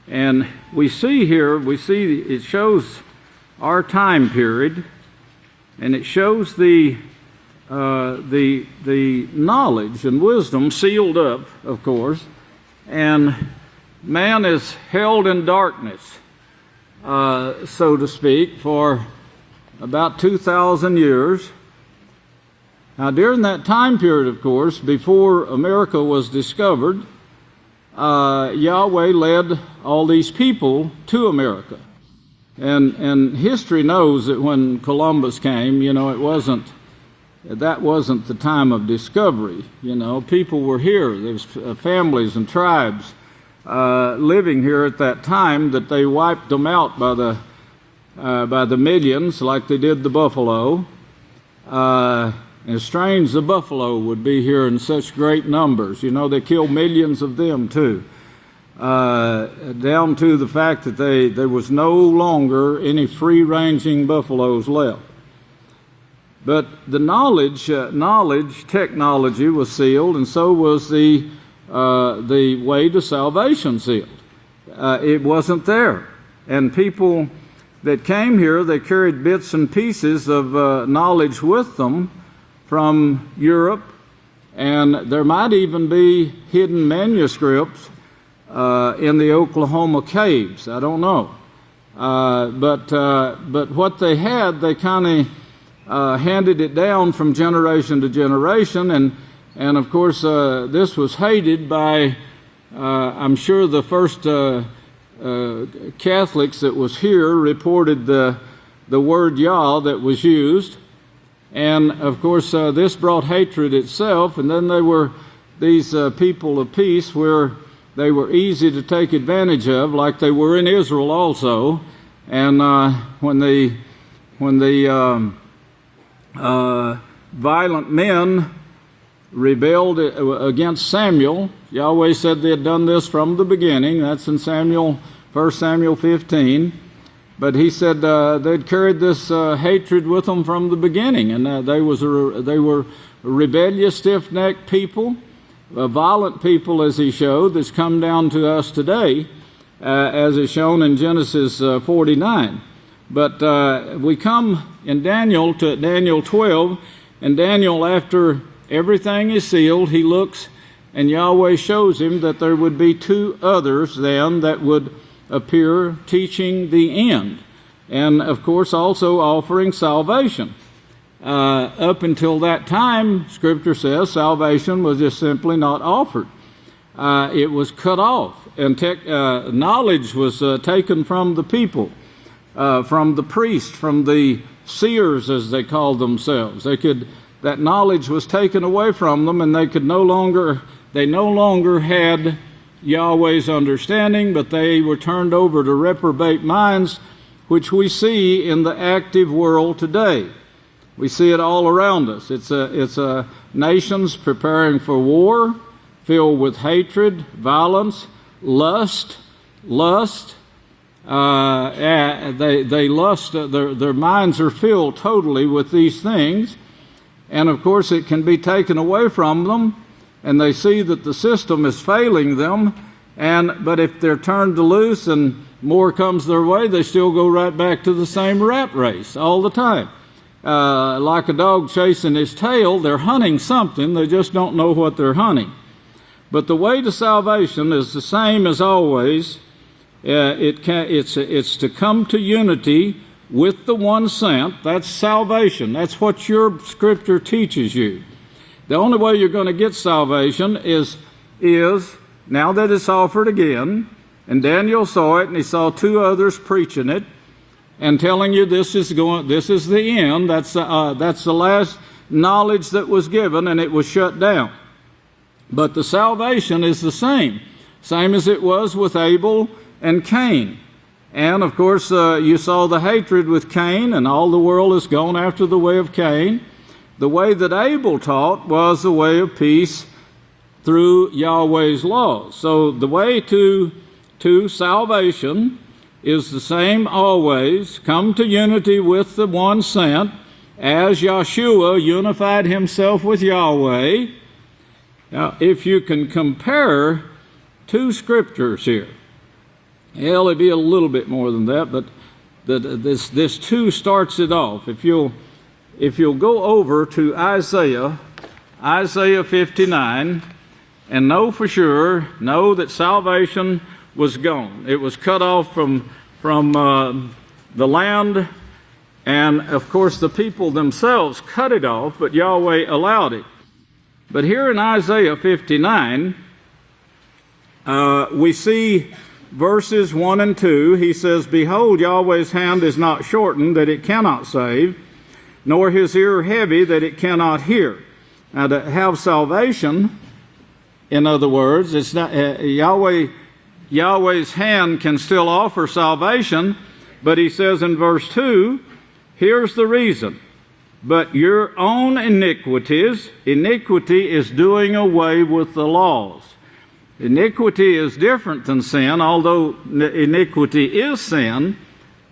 and we see it shows our time period, and it shows the knowledge and wisdom sealed up, of course, and man is held in darkness, so to speak, for about 2,000 years. Now, during that time period, of course, before America was discovered, Yahweh led all these people to America. And history knows that when Columbus came, that wasn't the time of discovery. People were here. There was families and tribes living here at that time that they wiped them out by the millions, like they did the buffalo. And strange the buffalo would be here in such great numbers. They killed millions of them too. Down to the fact that there was no longer any free-ranging buffaloes left. But the knowledge technology was sealed, and so was the way to salvation sealed. It wasn't there. And people that came here, they carried bits and pieces of knowledge with them from Europe, and there might even be hidden manuscripts in the Oklahoma caves. I don't know. But what they had, they kind of handed it down from generation to generation, and of course this was hated by, I'm sure the first Catholics that was here reported the word Yah that was used. And, of course, this brought hatred itself, and then they were these people of peace where they were easy to take advantage of, like they were in Israel also. And when the violent men rebelled against Samuel, Yahweh said they had done this from the beginning. That's in 1 Samuel 15. But he said they'd carried this hatred with them from the beginning, and they were rebellious, stiff-necked people, violent people, as he showed, that's come down to us today, as is shown in Genesis 49. But we come in Daniel to Daniel 12, and Daniel, after everything is sealed, he looks, and Yahweh shows him that there would be two others then that would appear teaching the end, and of course also offering salvation. Up until that time, Scripture says salvation was just simply not offered. It was cut off, and knowledge was taken from the people, from the priests, from the seers, as they called themselves. That knowledge was taken away from them, and they no longer had Yahweh's understanding, but they were turned over to reprobate minds, which we see in the active world today. We see it all around us. It's nations preparing for war, filled with hatred, violence, lust. They lust. Their minds are filled totally with these things, and of course it can be taken away from them, and they see that the system is failing them. But if they're turned loose and more comes their way, they still go right back to the same rat race all the time. Like a dog chasing his tail, they're hunting something, they just don't know what they're hunting. But the way to salvation is the same as always. It's to come to unity with the one sent. That's salvation. That's what your Scripture teaches you. The only way you're going to get salvation is now that it's offered again, and Daniel saw it, and he saw two others preaching it, and telling you this is the end. That's the last knowledge that was given, and it was shut down. But the salvation is the same as it was with Abel and Cain. And of course, you saw the hatred with Cain, and all the world has gone after the way of Cain. The way that Abel taught was the way of peace through Yahweh's laws. So the way to salvation is the same always. Come to unity with the one sent, as Yahshua unified himself with Yahweh. Now, if you can compare two scriptures here, it'll be a little bit more than that, but this two starts it off. If you'll go over to Isaiah 59, and know for sure, know that salvation was gone. It was cut off from the land, and of course the people themselves cut it off, but Yahweh allowed it. But here in Isaiah 59, we see verses 1 and 2. He says, "Behold, Yahweh's hand is not shortened, that it cannot save, nor his ear heavy, that it cannot hear." Now, to have salvation, in other words, it's not Yahweh's hand can still offer salvation, but he says in verse 2, here's the reason. "But your own iniquity is doing away with the laws." Iniquity is different than sin, although iniquity is sin.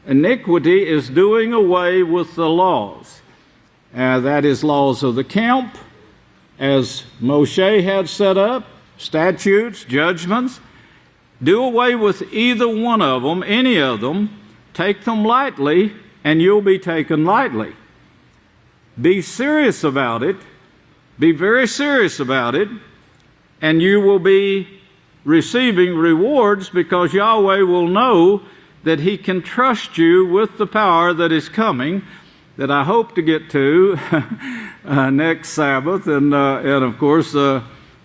Iniquity is doing away with the laws. That is laws of the camp, as Moshe had set up, statutes, judgments. Do away with either one of them, any of them. Take them lightly, and you'll be taken lightly. Be serious about it. Be very serious about it, and you will be receiving rewards, because Yahweh will know that he can trust you with the power that is coming, that I hope to get to next Sabbath, and of course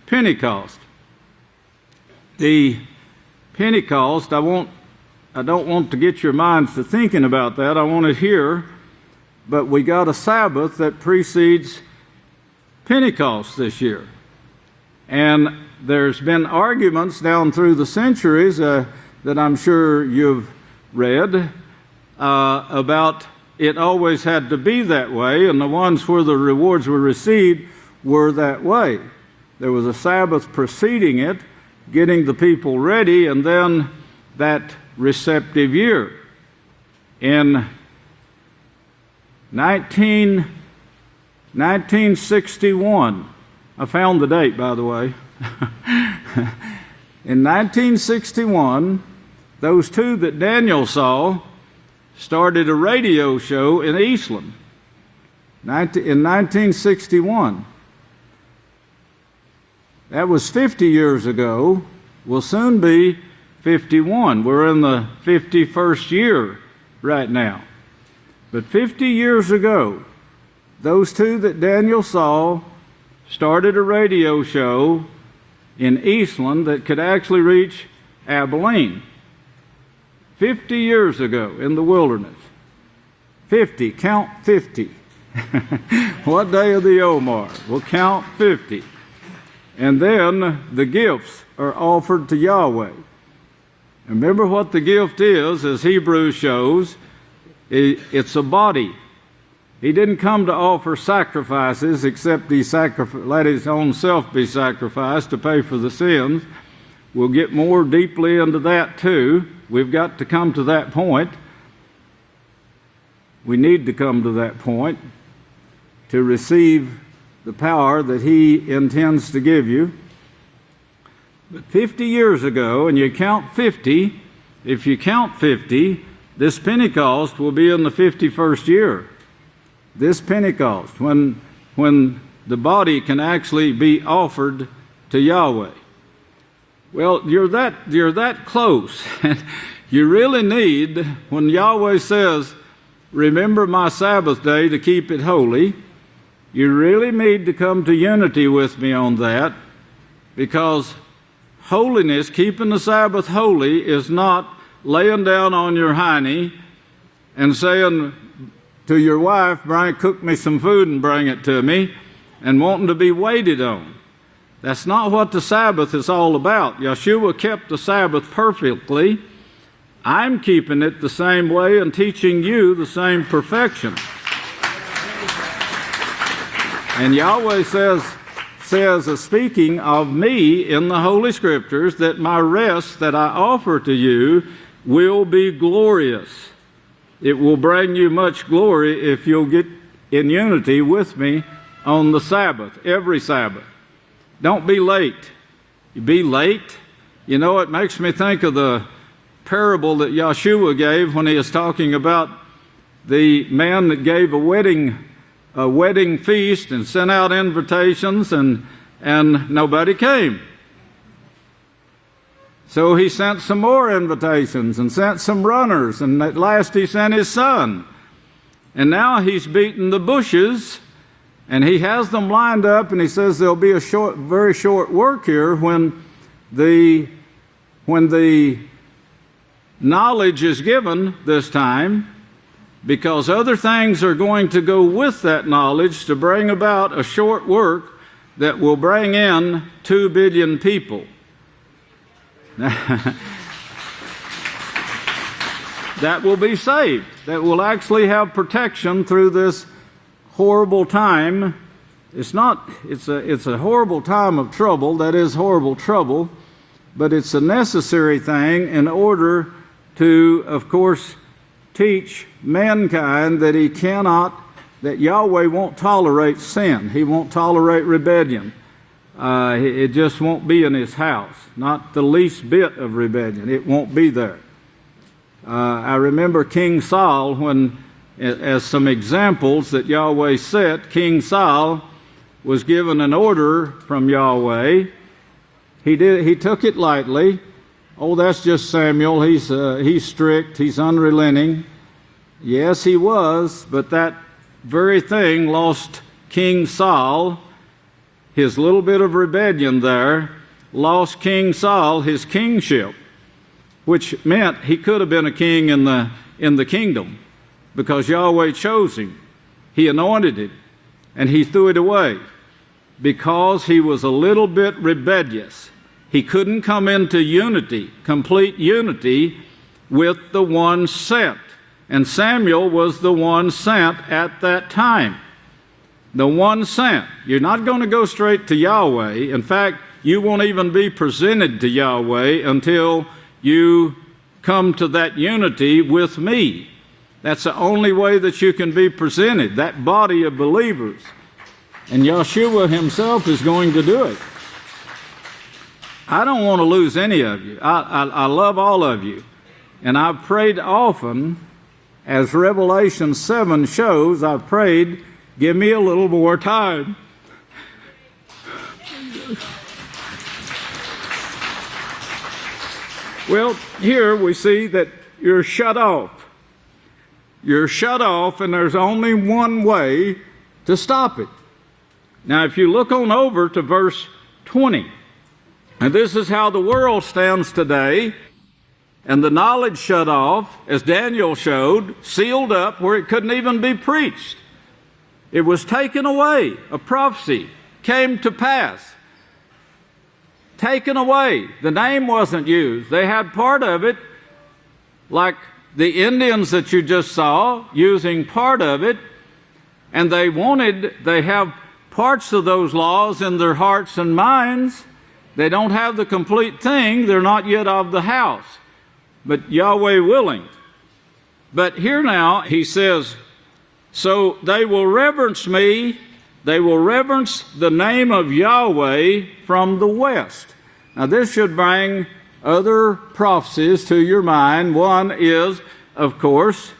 Pentecost. The Pentecost, I don't want to get your minds to thinking about that. I want it here. But we got a Sabbath that precedes Pentecost this year. And there's been arguments down through the centuries that I'm sure you've read about it always had to be that way, and the ones where the rewards were received were that way. There was a Sabbath preceding it, getting the people ready, and then that receptive year. In 1961, I found the date, by the way. In 1961, those two that Daniel saw started a radio show in Eastland in 1961. That was 50 years ago. Will soon be 51. We're in the 51st year right now. But 50 years ago, those two that Daniel saw started a radio show in Eastland that could actually reach Abelin. 50 years ago in the wilderness. 50, count 50. What day of the Omar? We'll count 50. And then the gifts are offered to Yahweh. And remember what the gift is, as Hebrews shows, it's a body. He didn't come to offer sacrifices, except he let his own self be sacrificed to pay for the sins. We'll get more deeply into that too. We've got to come to that point. We need to come to that point to receive the power that he intends to give you. But 50 years ago, and you count 50, if you count 50, this Pentecost will be in the 51st year. This Pentecost, when the body can actually be offered to Yahweh. Well, you're that close. You really need, when Yahweh says, remember my Sabbath day to keep it holy, you really need to come to unity with me on that, because holiness, keeping the Sabbath holy, is not laying down on your hiney and saying to your wife, cook me some food and bring it to me, and wanting to be waited on. That's not what the Sabbath is all about. Yeshua kept the Sabbath perfectly. I'm keeping it the same way and teaching you the same perfection. And Yahweh says, speaking of me in the Holy Scriptures, that my rest that I offer to you will be glorious. It will bring you much glory if you'll get in unity with me on the Sabbath, every Sabbath. Don't be late. You be late. You know, it makes me think of the parable that Yeshua gave when he was talking about the man that gave a wedding feast and sent out invitations and nobody came. So he sent some more invitations and sent some runners, and at last he sent his son. And now he's beaten the bushes, and he has them lined up, and he says there'll be a very short work here when the knowledge is given this time, because other things are going to go with that knowledge to bring about a short work that will bring in 2 billion people. That will be saved, that will actually have protection through this horrible time. It's a horrible time of trouble. That is horrible trouble, but it's a necessary thing in order to, of course, teach mankind that that Yahweh won't tolerate sin. He won't tolerate rebellion. It just won't be in his house. Not the least bit of rebellion. It won't be there. I remember King Saul, as some examples that Yahweh set, King Saul was given an order from Yahweh. He took it lightly. Oh, that's just Samuel. He's strict. He's unrelenting. Yes, he was, but that very thing lost King Saul, his little bit of rebellion there, lost King Saul his kingship, which meant he could have been a king in the kingdom, because Yahweh chose him. He anointed him, and he threw it away because he was a little bit rebellious. He couldn't come into unity, complete unity, with the one sent. And Samuel was the one sent at that time. The one sent. You're not going to go straight to Yahweh. In fact, you won't even be presented to Yahweh until you come to that unity with me. That's the only way that you can be presented, that body of believers. And Yahshua himself is going to do it. I don't want to lose any of you. I love all of you. And I've prayed often, as Revelation 7 shows, I've prayed, give me a little more time. Well, here we see that you're shut off. You're shut off, and there's only one way to stop it. Now, if you look on over to verse 20, and this is how the world stands today, and the knowledge shut off, as Daniel showed, sealed up where it couldn't even be preached. It was taken away. A prophecy came to pass. Taken away. The name wasn't used. They had part of it, like the Indians that you just saw, using part of it, and they have parts of those laws in their hearts and minds. They don't have the complete thing. They're not yet of the house, but Yahweh willing. But here now, he says, so they will reverence me, they will reverence the name of Yahweh from the west. Now this should bring other prophecies to your mind. One is, of course,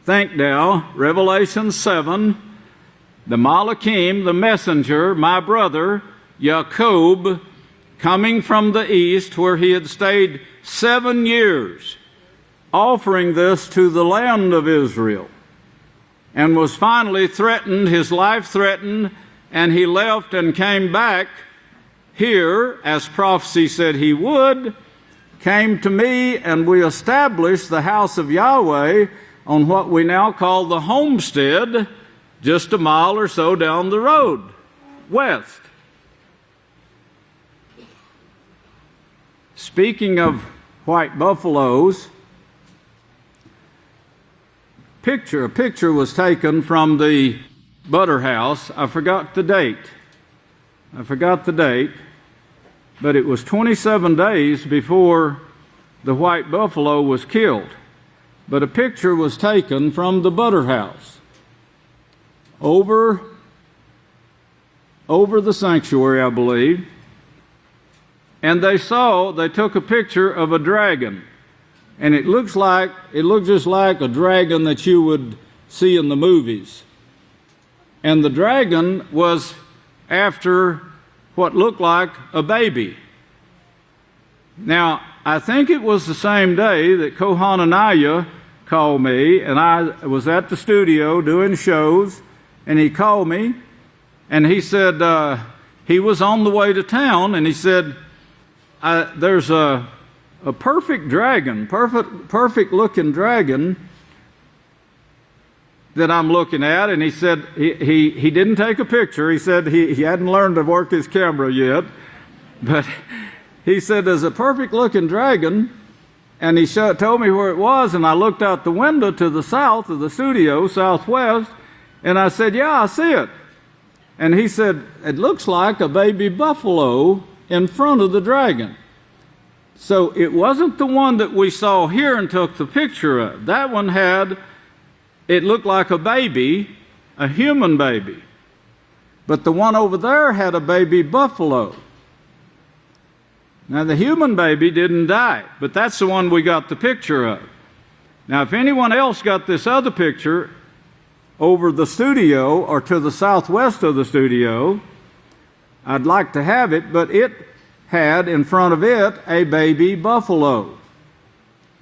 think now, Revelation 7, the Malachim, the messenger, my brother, Jacob, coming from the east where he had stayed 7 years, offering this to the land of Israel, and was finally threatened, his life threatened, and he left and came back here, as prophecy said he would, came to me, and we established the house of Yahweh on what we now call the homestead, just a mile or so down the road, west. Speaking of white buffaloes, a picture was taken from the butter house. I forgot the date, but it was 27 days before the white buffalo was killed. But a picture was taken from the butter house over the sanctuary, I believe. And they took a picture of a dragon. And it looked just like a dragon that you would see in the movies. And the dragon was after what looked like a baby. Now, I think it was the same day that Kohananiah called me, and I was at the studio doing shows, and he called me, and he said he was on the way to town, and he said, there's a perfect dragon, perfect looking dragon that I'm looking at. And he said he didn't take a picture. He said he hadn't learned to work his camera yet. But he said there's a perfect looking dragon. And he told me where it was. And I looked out the window to the south of the studio, southwest. And I said, yeah, I see it. And he said, it looks like a baby buffalo in front of the dragon. So it wasn't the one that we saw here and took the picture of. That one it looked like a baby, a human baby. But the one over there had a baby buffalo. Now the human baby didn't die, but that's the one we got the picture of. Now if anyone else got this other picture over the studio or to the southwest of the studio, I'd like to have it, but it had in front of it a baby buffalo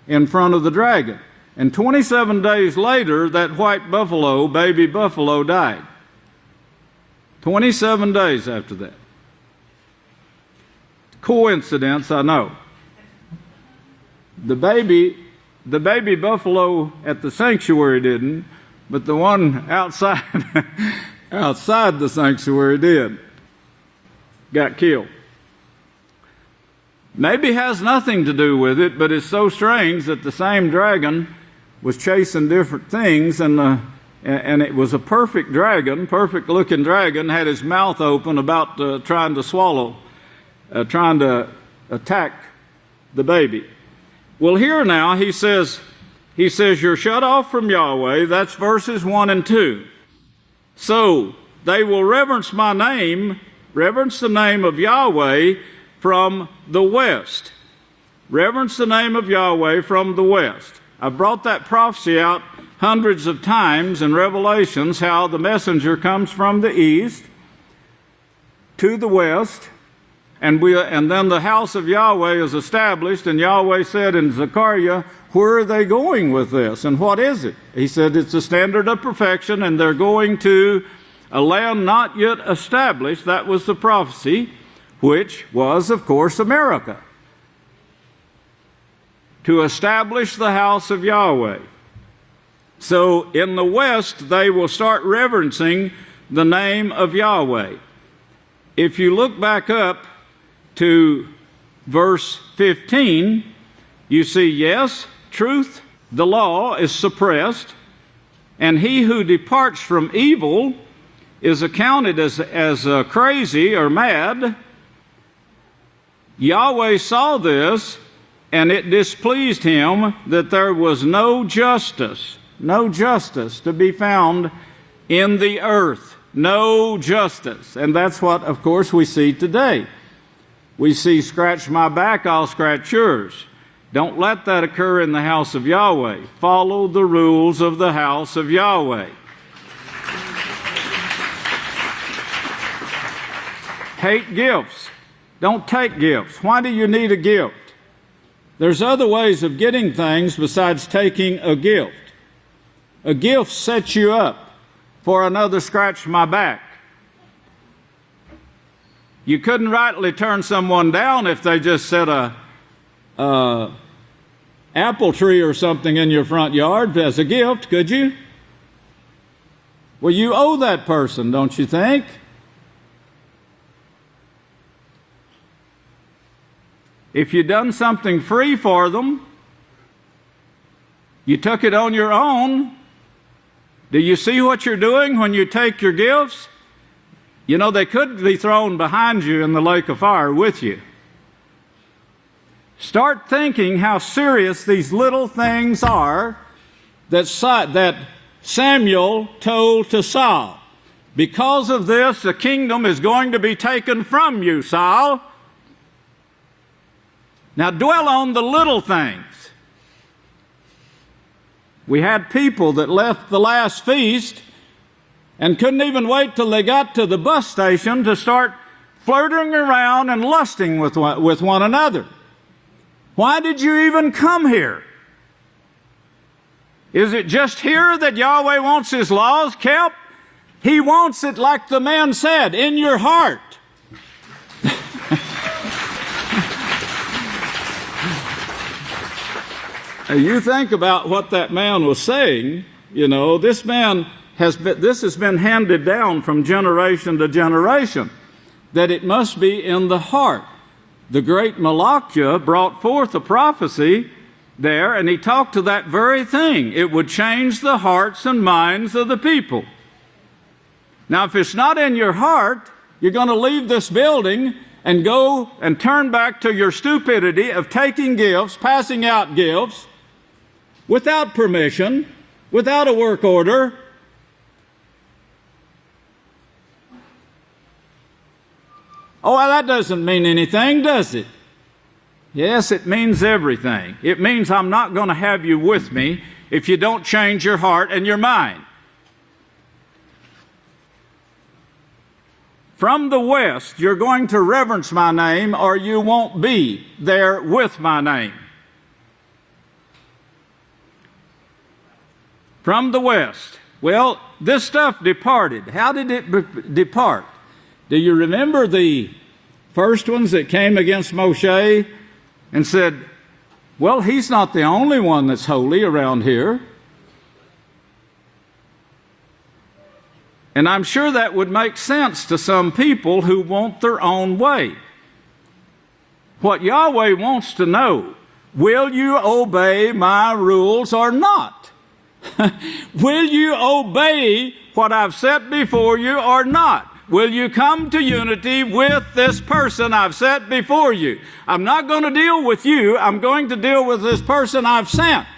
in front of the dragon. And 27 days later, that white buffalo, baby buffalo, died. 27 days after that. Coincidence, I know. The baby buffalo at the sanctuary didn't, but the one outside the sanctuary did. Got killed. Maybe has nothing to do with it, but it's so strange that the same dragon was chasing different things, and it was a perfect dragon, perfect looking dragon, had his mouth open about trying to attack the baby. Well, here now he says, he says, you're shut off from Yahweh. That's verses 1 and 2. So they will reverence my name, reverence the name of Yahweh from the west. Reverence the name of Yahweh from the west. I brought that prophecy out hundreds of times in Revelations, how the messenger comes from the east to the west, and then the house of Yahweh is established, and Yahweh said in Zechariah, where are they going with this, and what is it? He said it's a standard of perfection, and they're going to a land not yet established. That was the prophecy, which was, of course, America, to establish the house of Yahweh. So in the west, they will start reverencing the name of Yahweh. If you look back up to verse 15, you see, yes, truth, the law is suppressed, and he who departs from evil is accounted as crazy or mad. Yahweh saw this, and it displeased him that there was no justice to be found in the earth. No justice. And that's what, of course, we see today. We see, scratch my back, I'll scratch yours. Don't let that occur in the house of Yahweh. Follow the rules of the house of Yahweh. Hate gifts. Don't take gifts. Why do you need a gift? There's other ways of getting things besides taking a gift. A gift sets you up for another scratch my back. You couldn't rightly turn someone down if they just set a apple tree or something in your front yard as a gift, could you? Well, you owe that person, don't you think? If you done something free for them, you took it on your own. Do you see what you're doing when you take your gifts? You know, they could be thrown behind you in the lake of fire with you. Start thinking how serious these little things are that Samuel told to Saul. Because of this, the kingdom is going to be taken from you, Saul. Now dwell on the little things. We had people that left the last feast and couldn't even wait till they got to the bus station to start flirting around and lusting with one another. Why did you even come here? Is it just here that Yahweh wants His laws kept? He wants it, like the man said, in your heart. You think about what that man was saying. You know, this has been handed down from generation to generation, that it must be in the heart. The great Malachi brought forth a prophecy there, and he talked to that very thing. It would change the hearts and minds of the people. Now, if it's not in your heart, you're going to leave this building and go and turn back to your stupidity of taking gifts, passing out gifts, without permission, without a work order. Oh, well, that doesn't mean anything, does it? Yes, it means everything. It means I'm not going to have you with me if you don't change your heart and your mind. From the west, you're going to reverence my name, or you won't be there with my name. From the west. Well, this stuff departed. How did it depart? Do you remember the first ones that came against Moshe and said, well, he's not the only one that's holy around here? And I'm sure that would make sense to some people who want their own way. What Yahweh wants to know, will you obey my rules or not? Will you obey what I've set before you or not? Will you come to unity with this person I've set before you? I'm not going to deal with you. I'm going to deal with this person I've sent.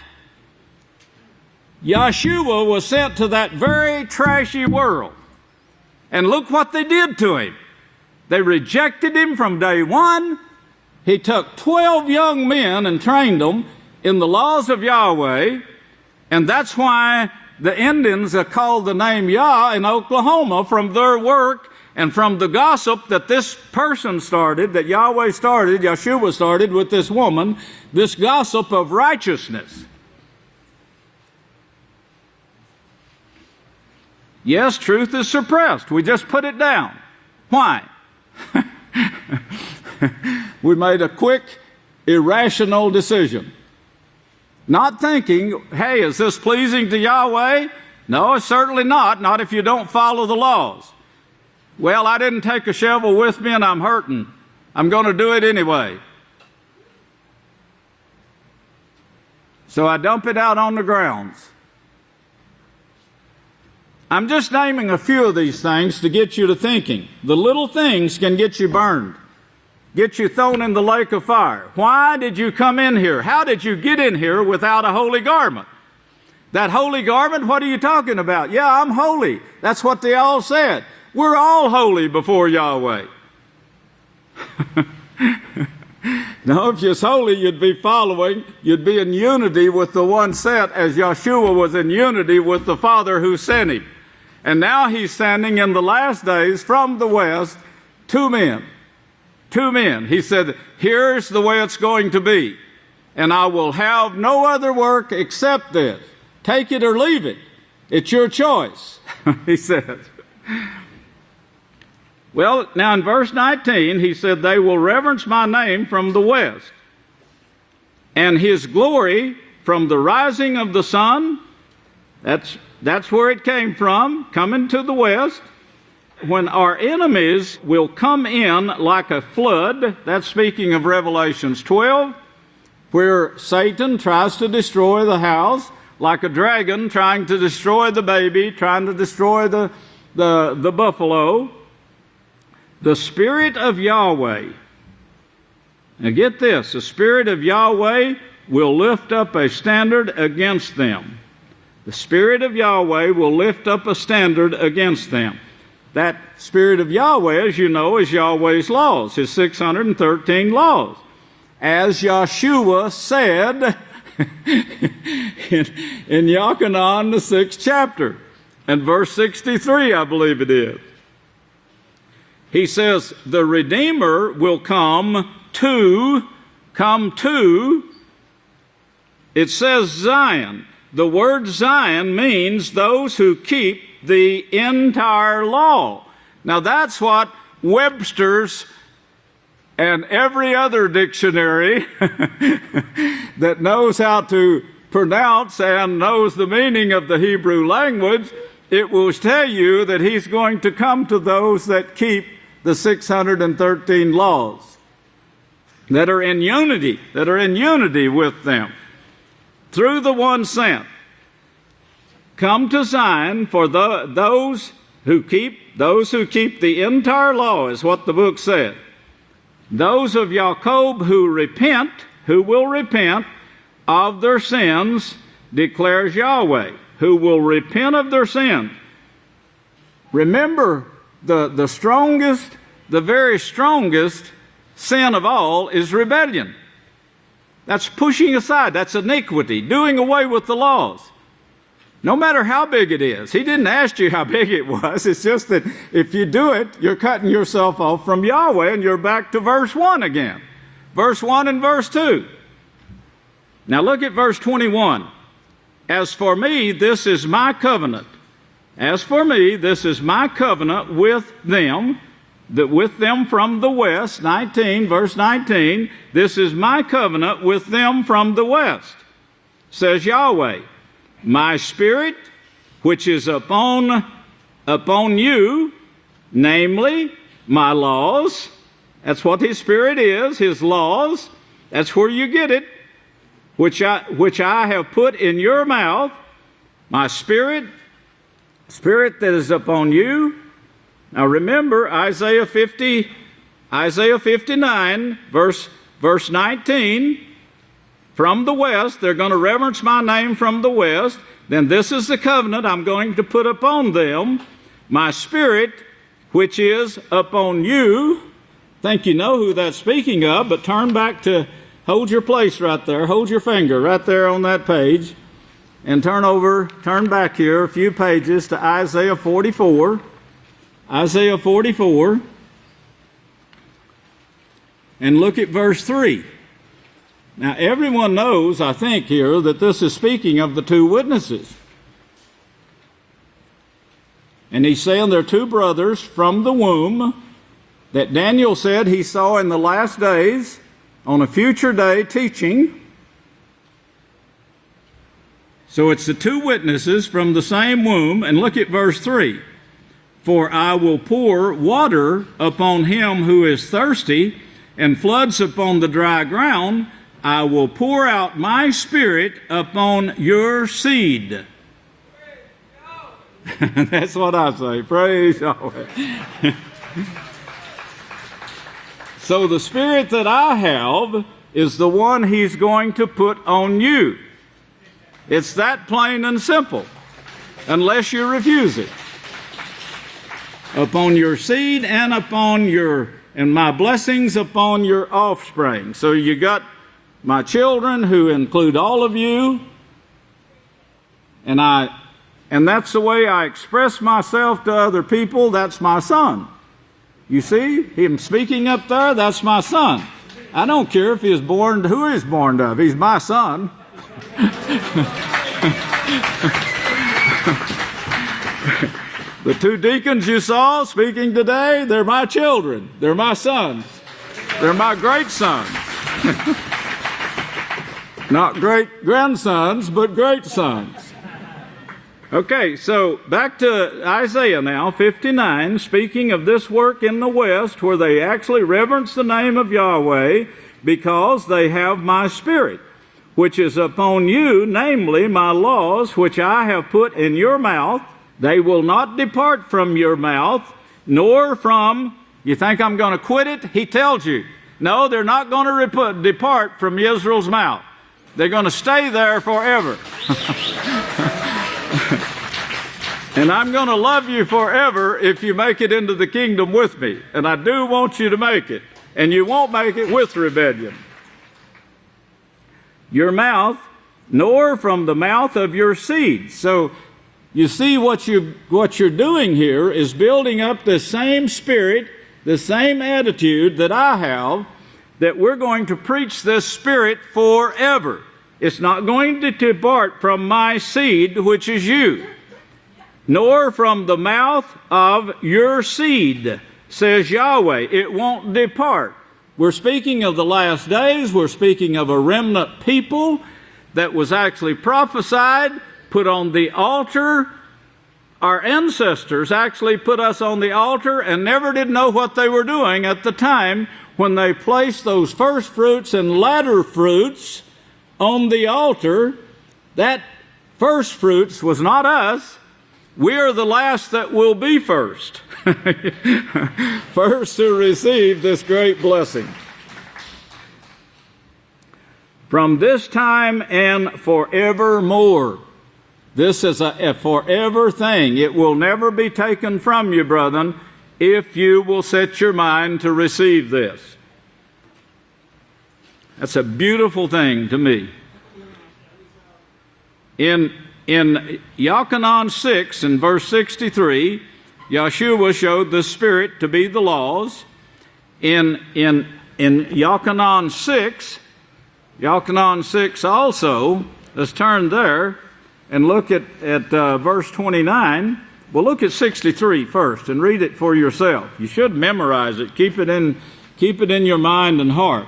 Yahshua was sent to that very trashy world. And look what they did to him. They rejected him from day one. He took 12 young men and trained them in the laws of Yahweh. And that's why the Indians are called the name Yah in Oklahoma, from their work and from the gossip that this person started, that Yahweh started, Yahshua started with this woman, this gossip of righteousness. Yes, truth is suppressed. We just put it down. Why? We made a quick, irrational decision. Not thinking, hey, is this pleasing to Yahweh? No, it's certainly not. Not if you don't follow the laws. Well, I didn't take a shovel with me and I'm hurting. I'm going to do it anyway. So I dump it out on the grounds. I'm just naming a few of these things to get you to thinking. The little things can get you burned, get you thrown in the lake of fire. Why did you come in here? How did you get in here without a holy garment? That holy garment, what are you talking about? Yeah, I'm holy. That's what they all said. We're all holy before Yahweh. Now, if you're holy, you'd be following, you'd be in unity with the one sent, as Yahshua was in unity with the Father who sent him. And now he's sending in the last days from the west 2 men. 2 men. He said, here's the way it's going to be. And I will have no other work except this. Take it or leave it. It's your choice, he said. Well, now in verse 19, he said, they will reverence my name from the west, and his glory from the rising of the sun. That's where it came from, coming to the west. When our enemies will come in like a flood, that's speaking of Revelations 12, where Satan tries to destroy the house, like a dragon trying to destroy the baby, trying to destroy the buffalo. The Spirit of Yahweh, now get this, the Spirit of Yahweh will lift up a standard against them. The Spirit of Yahweh will lift up a standard against them. That Spirit of Yahweh, as you know, is Yahweh's laws, his 613 laws. As Yahshua said in Yochanan, the 6th chapter, and verse 63, I believe it is. He says, the Redeemer will come to, it says Zion. The word Zion means those who keep the entire law. Now that's what Webster's and every other dictionary that knows how to pronounce and knows the meaning of the Hebrew language, it will tell you that he's going to come to those that keep the 613 laws, that are in unity with them, through the one sent. Come to Zion, for those who keep the entire law, is what the book said. Those of Jacob who will repent of their sins, declares Yahweh, who will repent of their sins. Remember, the very strongest sin of all is rebellion. That's pushing aside. That's iniquity, doing away with the laws. No matter how big it is. He didn't ask you how big it was. It's just that if you do it, you're cutting yourself off from Yahweh, and you're back to verse 1 again. Verse 1 and verse 2. Now look at verse 21. As for me, this is my covenant. As for me, this is my covenant with them from the west. 19, verse 19. This is my covenant with them from the west, says Yahweh. My spirit, which is upon you, namely my laws. That's what his spirit is, his laws. That's where you get it. Which I have put in your mouth, my spirit that is upon you. Now remember Isaiah 59, verse 19. From the west, they're going to reverence my name from the west. Then this is the covenant I'm going to put upon them, my Spirit, which is upon you. Think you know who that's speaking of, but turn back to, hold your place right there, hold your finger right there on that page, and turn back here a few pages to Isaiah 44. Isaiah 44. And look at verse 3. Now, everyone knows, I think, here that this is speaking of the two witnesses. And he's saying they're two brothers from the womb that Daniel said he saw in the last days on a future day teaching. So it's the two witnesses from the same womb. And look at verse 3. For I will pour water upon him who is thirsty, and floods upon the dry ground. I will pour out my Spirit upon your seed. That's what I say. Praise Yahweh. So the Spirit that I have is the one He's going to put on you. It's that plain and simple, unless you refuse it. Upon your seed and and my blessings upon your offspring. So you got my children, who include all of you, and that's the way I express myself to other people. That's my son. You see him speaking up there? That's my son. I don't care if he's born, who he's born of. He's my son. The two deacons you saw speaking today, they're my children. They're my sons. They're my great sons. Not great grandsons, but great sons. Okay, so back to Isaiah now, 59, speaking of this work in the West where they actually reverence the name of Yahweh because they have my Spirit, which is upon you, namely my laws, which I have put in your mouth. They will not depart from your mouth, nor from, you think I'm going to quit it? He tells you. No, they're not going to depart from Israel's mouth. They're going to stay there forever. And I'm going to love you forever if you make it into the kingdom with me. And I do want you to make it. And you won't make it with rebellion. Your mouth, nor from the mouth of your seed. So you see what you're doing here is building up the same spirit, the same attitude that I have, that we're going to preach this Spirit forever. It's not going to depart from my seed, which is you, nor from the mouth of your seed, says Yahweh. It won't depart. We're speaking of the last days. We're speaking of a remnant people that was actually prophesied, put on the altar. Our ancestors actually put us on the altar and never did know what they were doing at the time when they placed those first fruits and latter fruits on the altar. That first fruits was not us. We are the last that will be first. First to receive this great blessing. From this time and forevermore. This is a forever thing. It will never be taken from you, brethren, if you will set your mind to receive this. That's a beautiful thing to me. In Yochanan 6 and verse 63, Yeshua showed the Spirit to be the laws. In Yochanan 6 also, let's turn there and look at verse 29. Well, look at 63 first and read it for yourself. You should memorize it. Keep it in your mind and heart.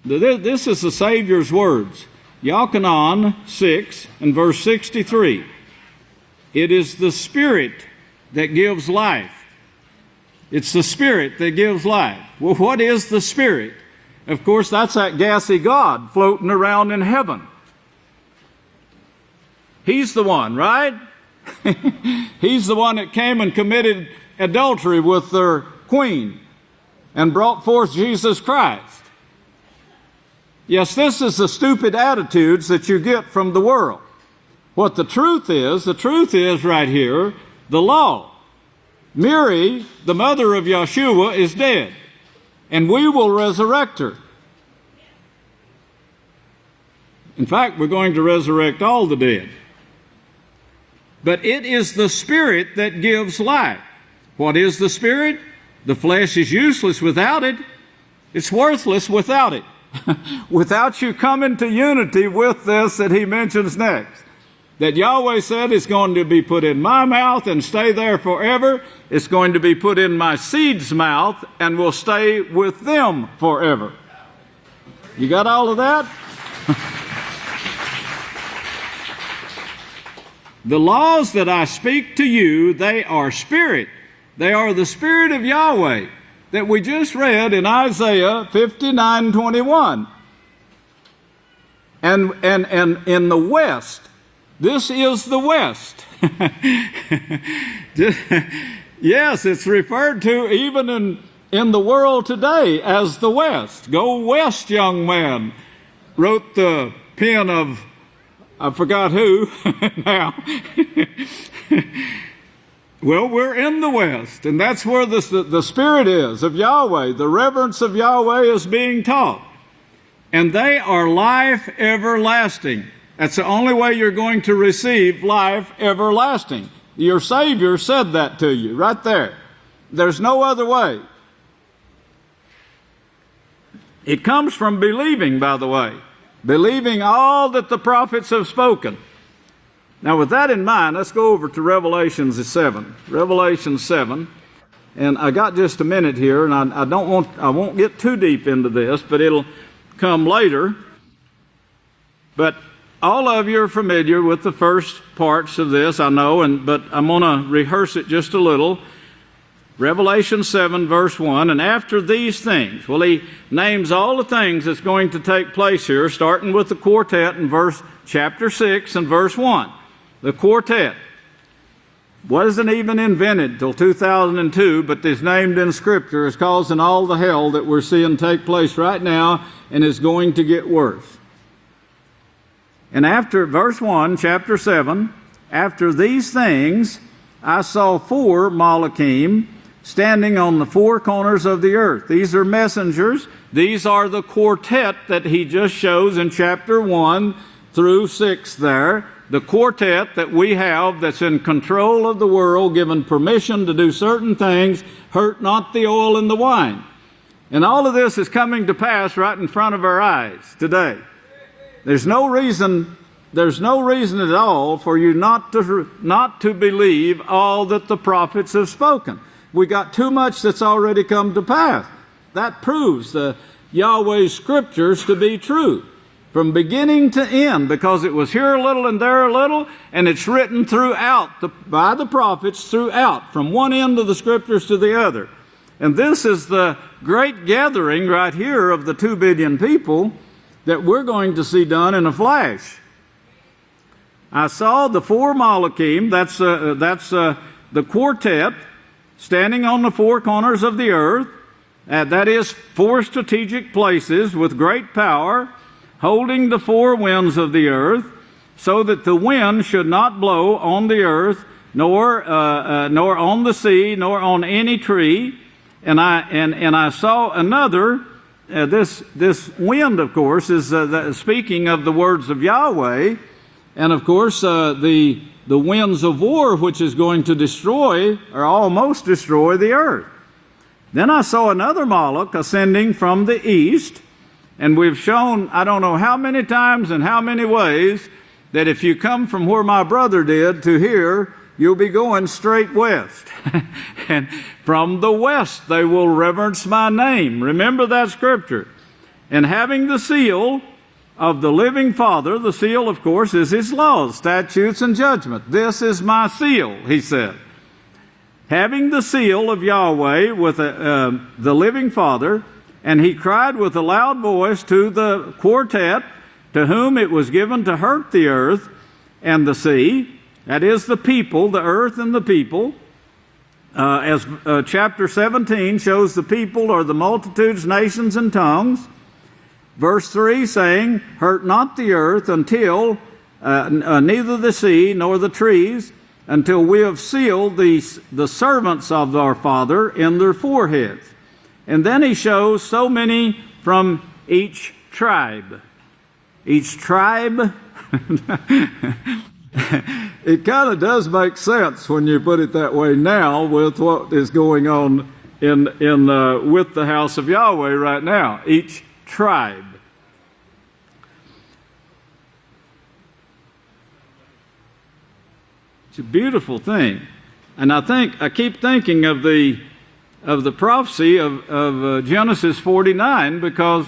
This is the Savior's words. Yochanan 6 and verse 63. It is the Spirit that gives life. It's the Spirit that gives life. Well, what is the Spirit? Of course, that's that gassy God floating around in heaven. He's the one, right? He's the one that came and committed adultery with their queen and brought forth Jesus Christ. Yes, this is the stupid attitudes that you get from the world. What the truth is right here, the law. Mary, the mother of Yeshua, is dead, and we will resurrect her. In fact, we're going to resurrect all the dead. But it is the Spirit that gives life. What is the Spirit? The flesh is useless without it. It's worthless without it. Without you coming to unity with this that he mentions next, that Yahweh said is going to be put in my mouth and stay there forever. It's going to be put in my seed's mouth and will stay with them forever. You got all of that? The laws that I speak to you, they are spirit. They are the Spirit of Yahweh that we just read in Isaiah 59:21. And in the West, this is the West. Yes, it's referred to even in the world today as the West. Go west, young man, wrote the pen of, I forgot who now. Well, we're in the West, and that's where the Spirit is of Yahweh. The reverence of Yahweh is being taught. And they are life everlasting. That's the only way you're going to receive life everlasting. Your Savior said that to you right there. There's no other way. It comes from believing, by the way. Believing all that the prophets have spoken. Now, with that in mind, let's go over to Revelation 7. Revelation 7. And I got just a minute here, and I won't get too deep into this, but it'll come later. But all of you are familiar with the first parts of this, I know, but I'm going to rehearse it just a little. Revelation 7, verse 1, and after these things, well, he names all the things that's going to take place here, starting with the quartet in chapter 6 and verse 1. The quartet wasn't even invented till 2002, but is named in Scripture as causing all the hell that we're seeing take place right now and is going to get worse. And after verse 1, chapter 7, after these things, I saw 4 Malachim standing on the 4 corners of the earth. These are messengers. These are the quartet that he just shows in chapter 1 through 6 there. The quartet that we have that's in control of the world, given permission to do certain things, hurt not the oil and the wine. And all of this is coming to pass right in front of our eyes today. There's no reason at all for you not to believe all that the prophets have spoken. We got too much that's already come to pass. That proves the Yahweh's Scriptures to be true from beginning to end, because it was here a little and there a little, and it's written throughout by the prophets throughout, from one end of the Scriptures to the other. And this is the great gathering right here of the 2 billion people that we're going to see done in a flash. I saw the 4 Malachim, that's the quartet, standing on the 4 corners of the earth. That is 4 strategic places with great power, holding the 4 winds of the earth, so that the wind should not blow on the earth, nor on the sea, nor on any tree. And I saw another. This wind, of course, is speaking of the words of Yahweh, and of course the winds of war, which is going to destroy or almost destroy the earth. Then I saw another Malach ascending from the east, and we've shown, I don't know how many times and how many ways, that if you come from where my brother did to here, you'll be going straight west. And from the west they will reverence my name. Remember that Scripture. And having the seal of the living Father, the seal, of course, is his laws, statutes, and judgment. This is my seal, he said. Having the seal of Yahweh with the living Father, and he cried with a loud voice to the quartet, to whom it was given to hurt the earth and the sea, that is the people, the earth and the people, as chapter 17 shows, the people are the multitudes, nations, and tongues. Verse 3 saying, hurt not the earth until neither the sea nor the trees, until we have sealed the servants of our Father in their foreheads. And then he shows so many from each tribe. Each tribe, it kind of does make sense when you put it that way now with what is going on with the house of Yahweh right now. Each tribe. It's a beautiful thing. And I keep thinking of the prophecy of Genesis 49, because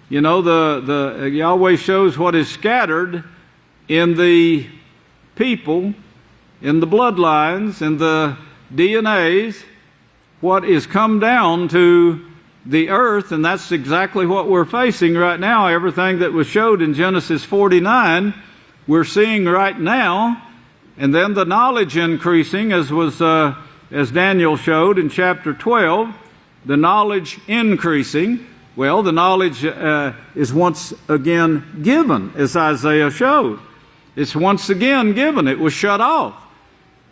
you know the Yahweh shows what is scattered in the people, in the bloodlines, in the DNAs, what is come down to the earth, and that's exactly what we're facing right now. Everything that was showed in Genesis 49, we're seeing right now, and then the knowledge increasing, as Daniel showed in chapter 12, the knowledge increasing. Well, the knowledge is once again given, as Isaiah showed. It's once again given. It was shut off.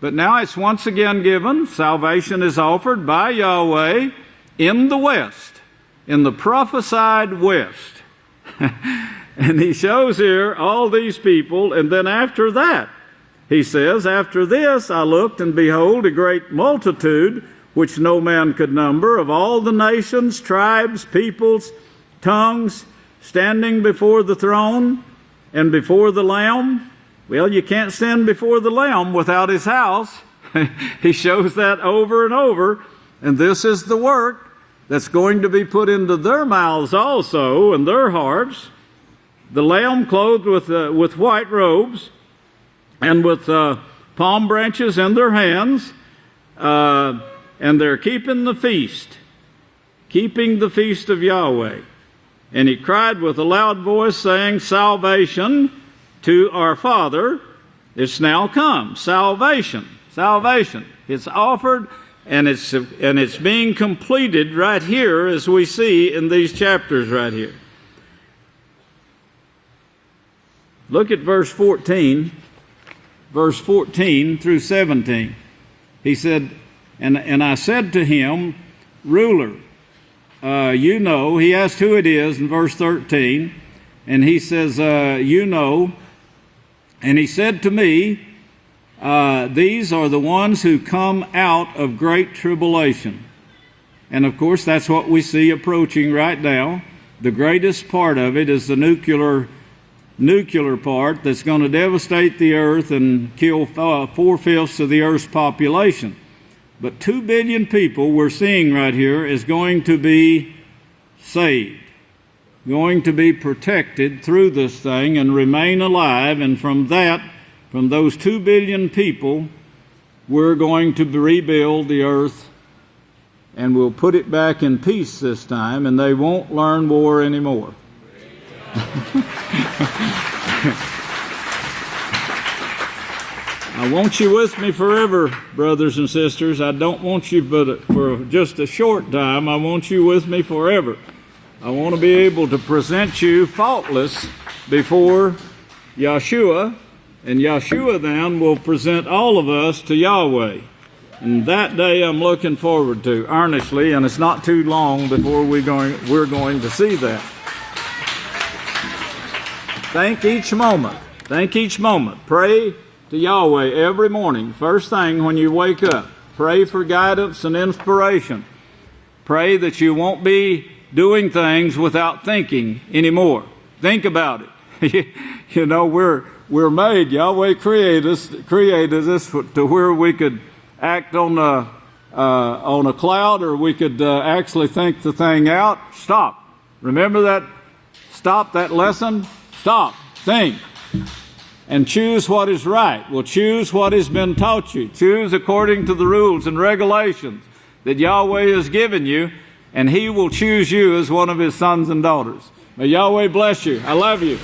But now it's once again given. Salvation is offered by Yahweh in the west, in the prophesied west. And he shows here all these people, and then after that, he says, after this I looked, and behold, a great multitude, which no man could number, of all the nations, tribes, peoples, tongues, standing before the throne and before the Lamb. Well, you can't stand before the Lamb without his house. He shows that over and over. And this is the work that's going to be put into their mouths also, and their hearts. The Lamb clothed with white robes and with palm branches in their hands. And they're keeping the feast of Yahweh. And he cried with a loud voice, saying, salvation to our Father, it's now come. Salvation. It's offered, and it's being completed right here, as we see in these chapters right here. Look at verse 14 through 17. He said, and I said to him, ruler, you know, he asked who it is in verse 13, and he says, you know, and he said to me, these are the ones who come out of great tribulation. And of course, that's what we see approaching right now. The greatest part of it is the nuclear part that's going to devastate the earth and kill 4/5 of the earth's population. But 2 billion people we're seeing right here is going to be saved, going to be protected through this thing and remain alive. And from those 2 billion people, we're going to rebuild the earth, and we'll put it back in peace this time, and they won't learn war anymore. I want you with me forever, brothers and sisters. I don't want you but for just a short time. I want you with me forever. I want to be able to present you faultless before Yahshua, and Yahshua then will present all of us to Yahweh. And that day I'm looking forward to earnestly, and it's not too long before we're going to see that. Thank each moment. Pray to Yahweh every morning. First thing when you wake up, pray for guidance and inspiration. Pray that you won't be doing things without thinking anymore. Think about it. You know, we're made. Yahweh created us to where we could act on a cloud, or we could actually think the thing out. Stop. Remember that. Stop that lesson. Stop. Think. And choose what is right. Well, choose what has been taught you. Choose according to the rules and regulations that Yahweh has given you, and He will choose you as one of His sons and daughters. May Yahweh bless you. I love you.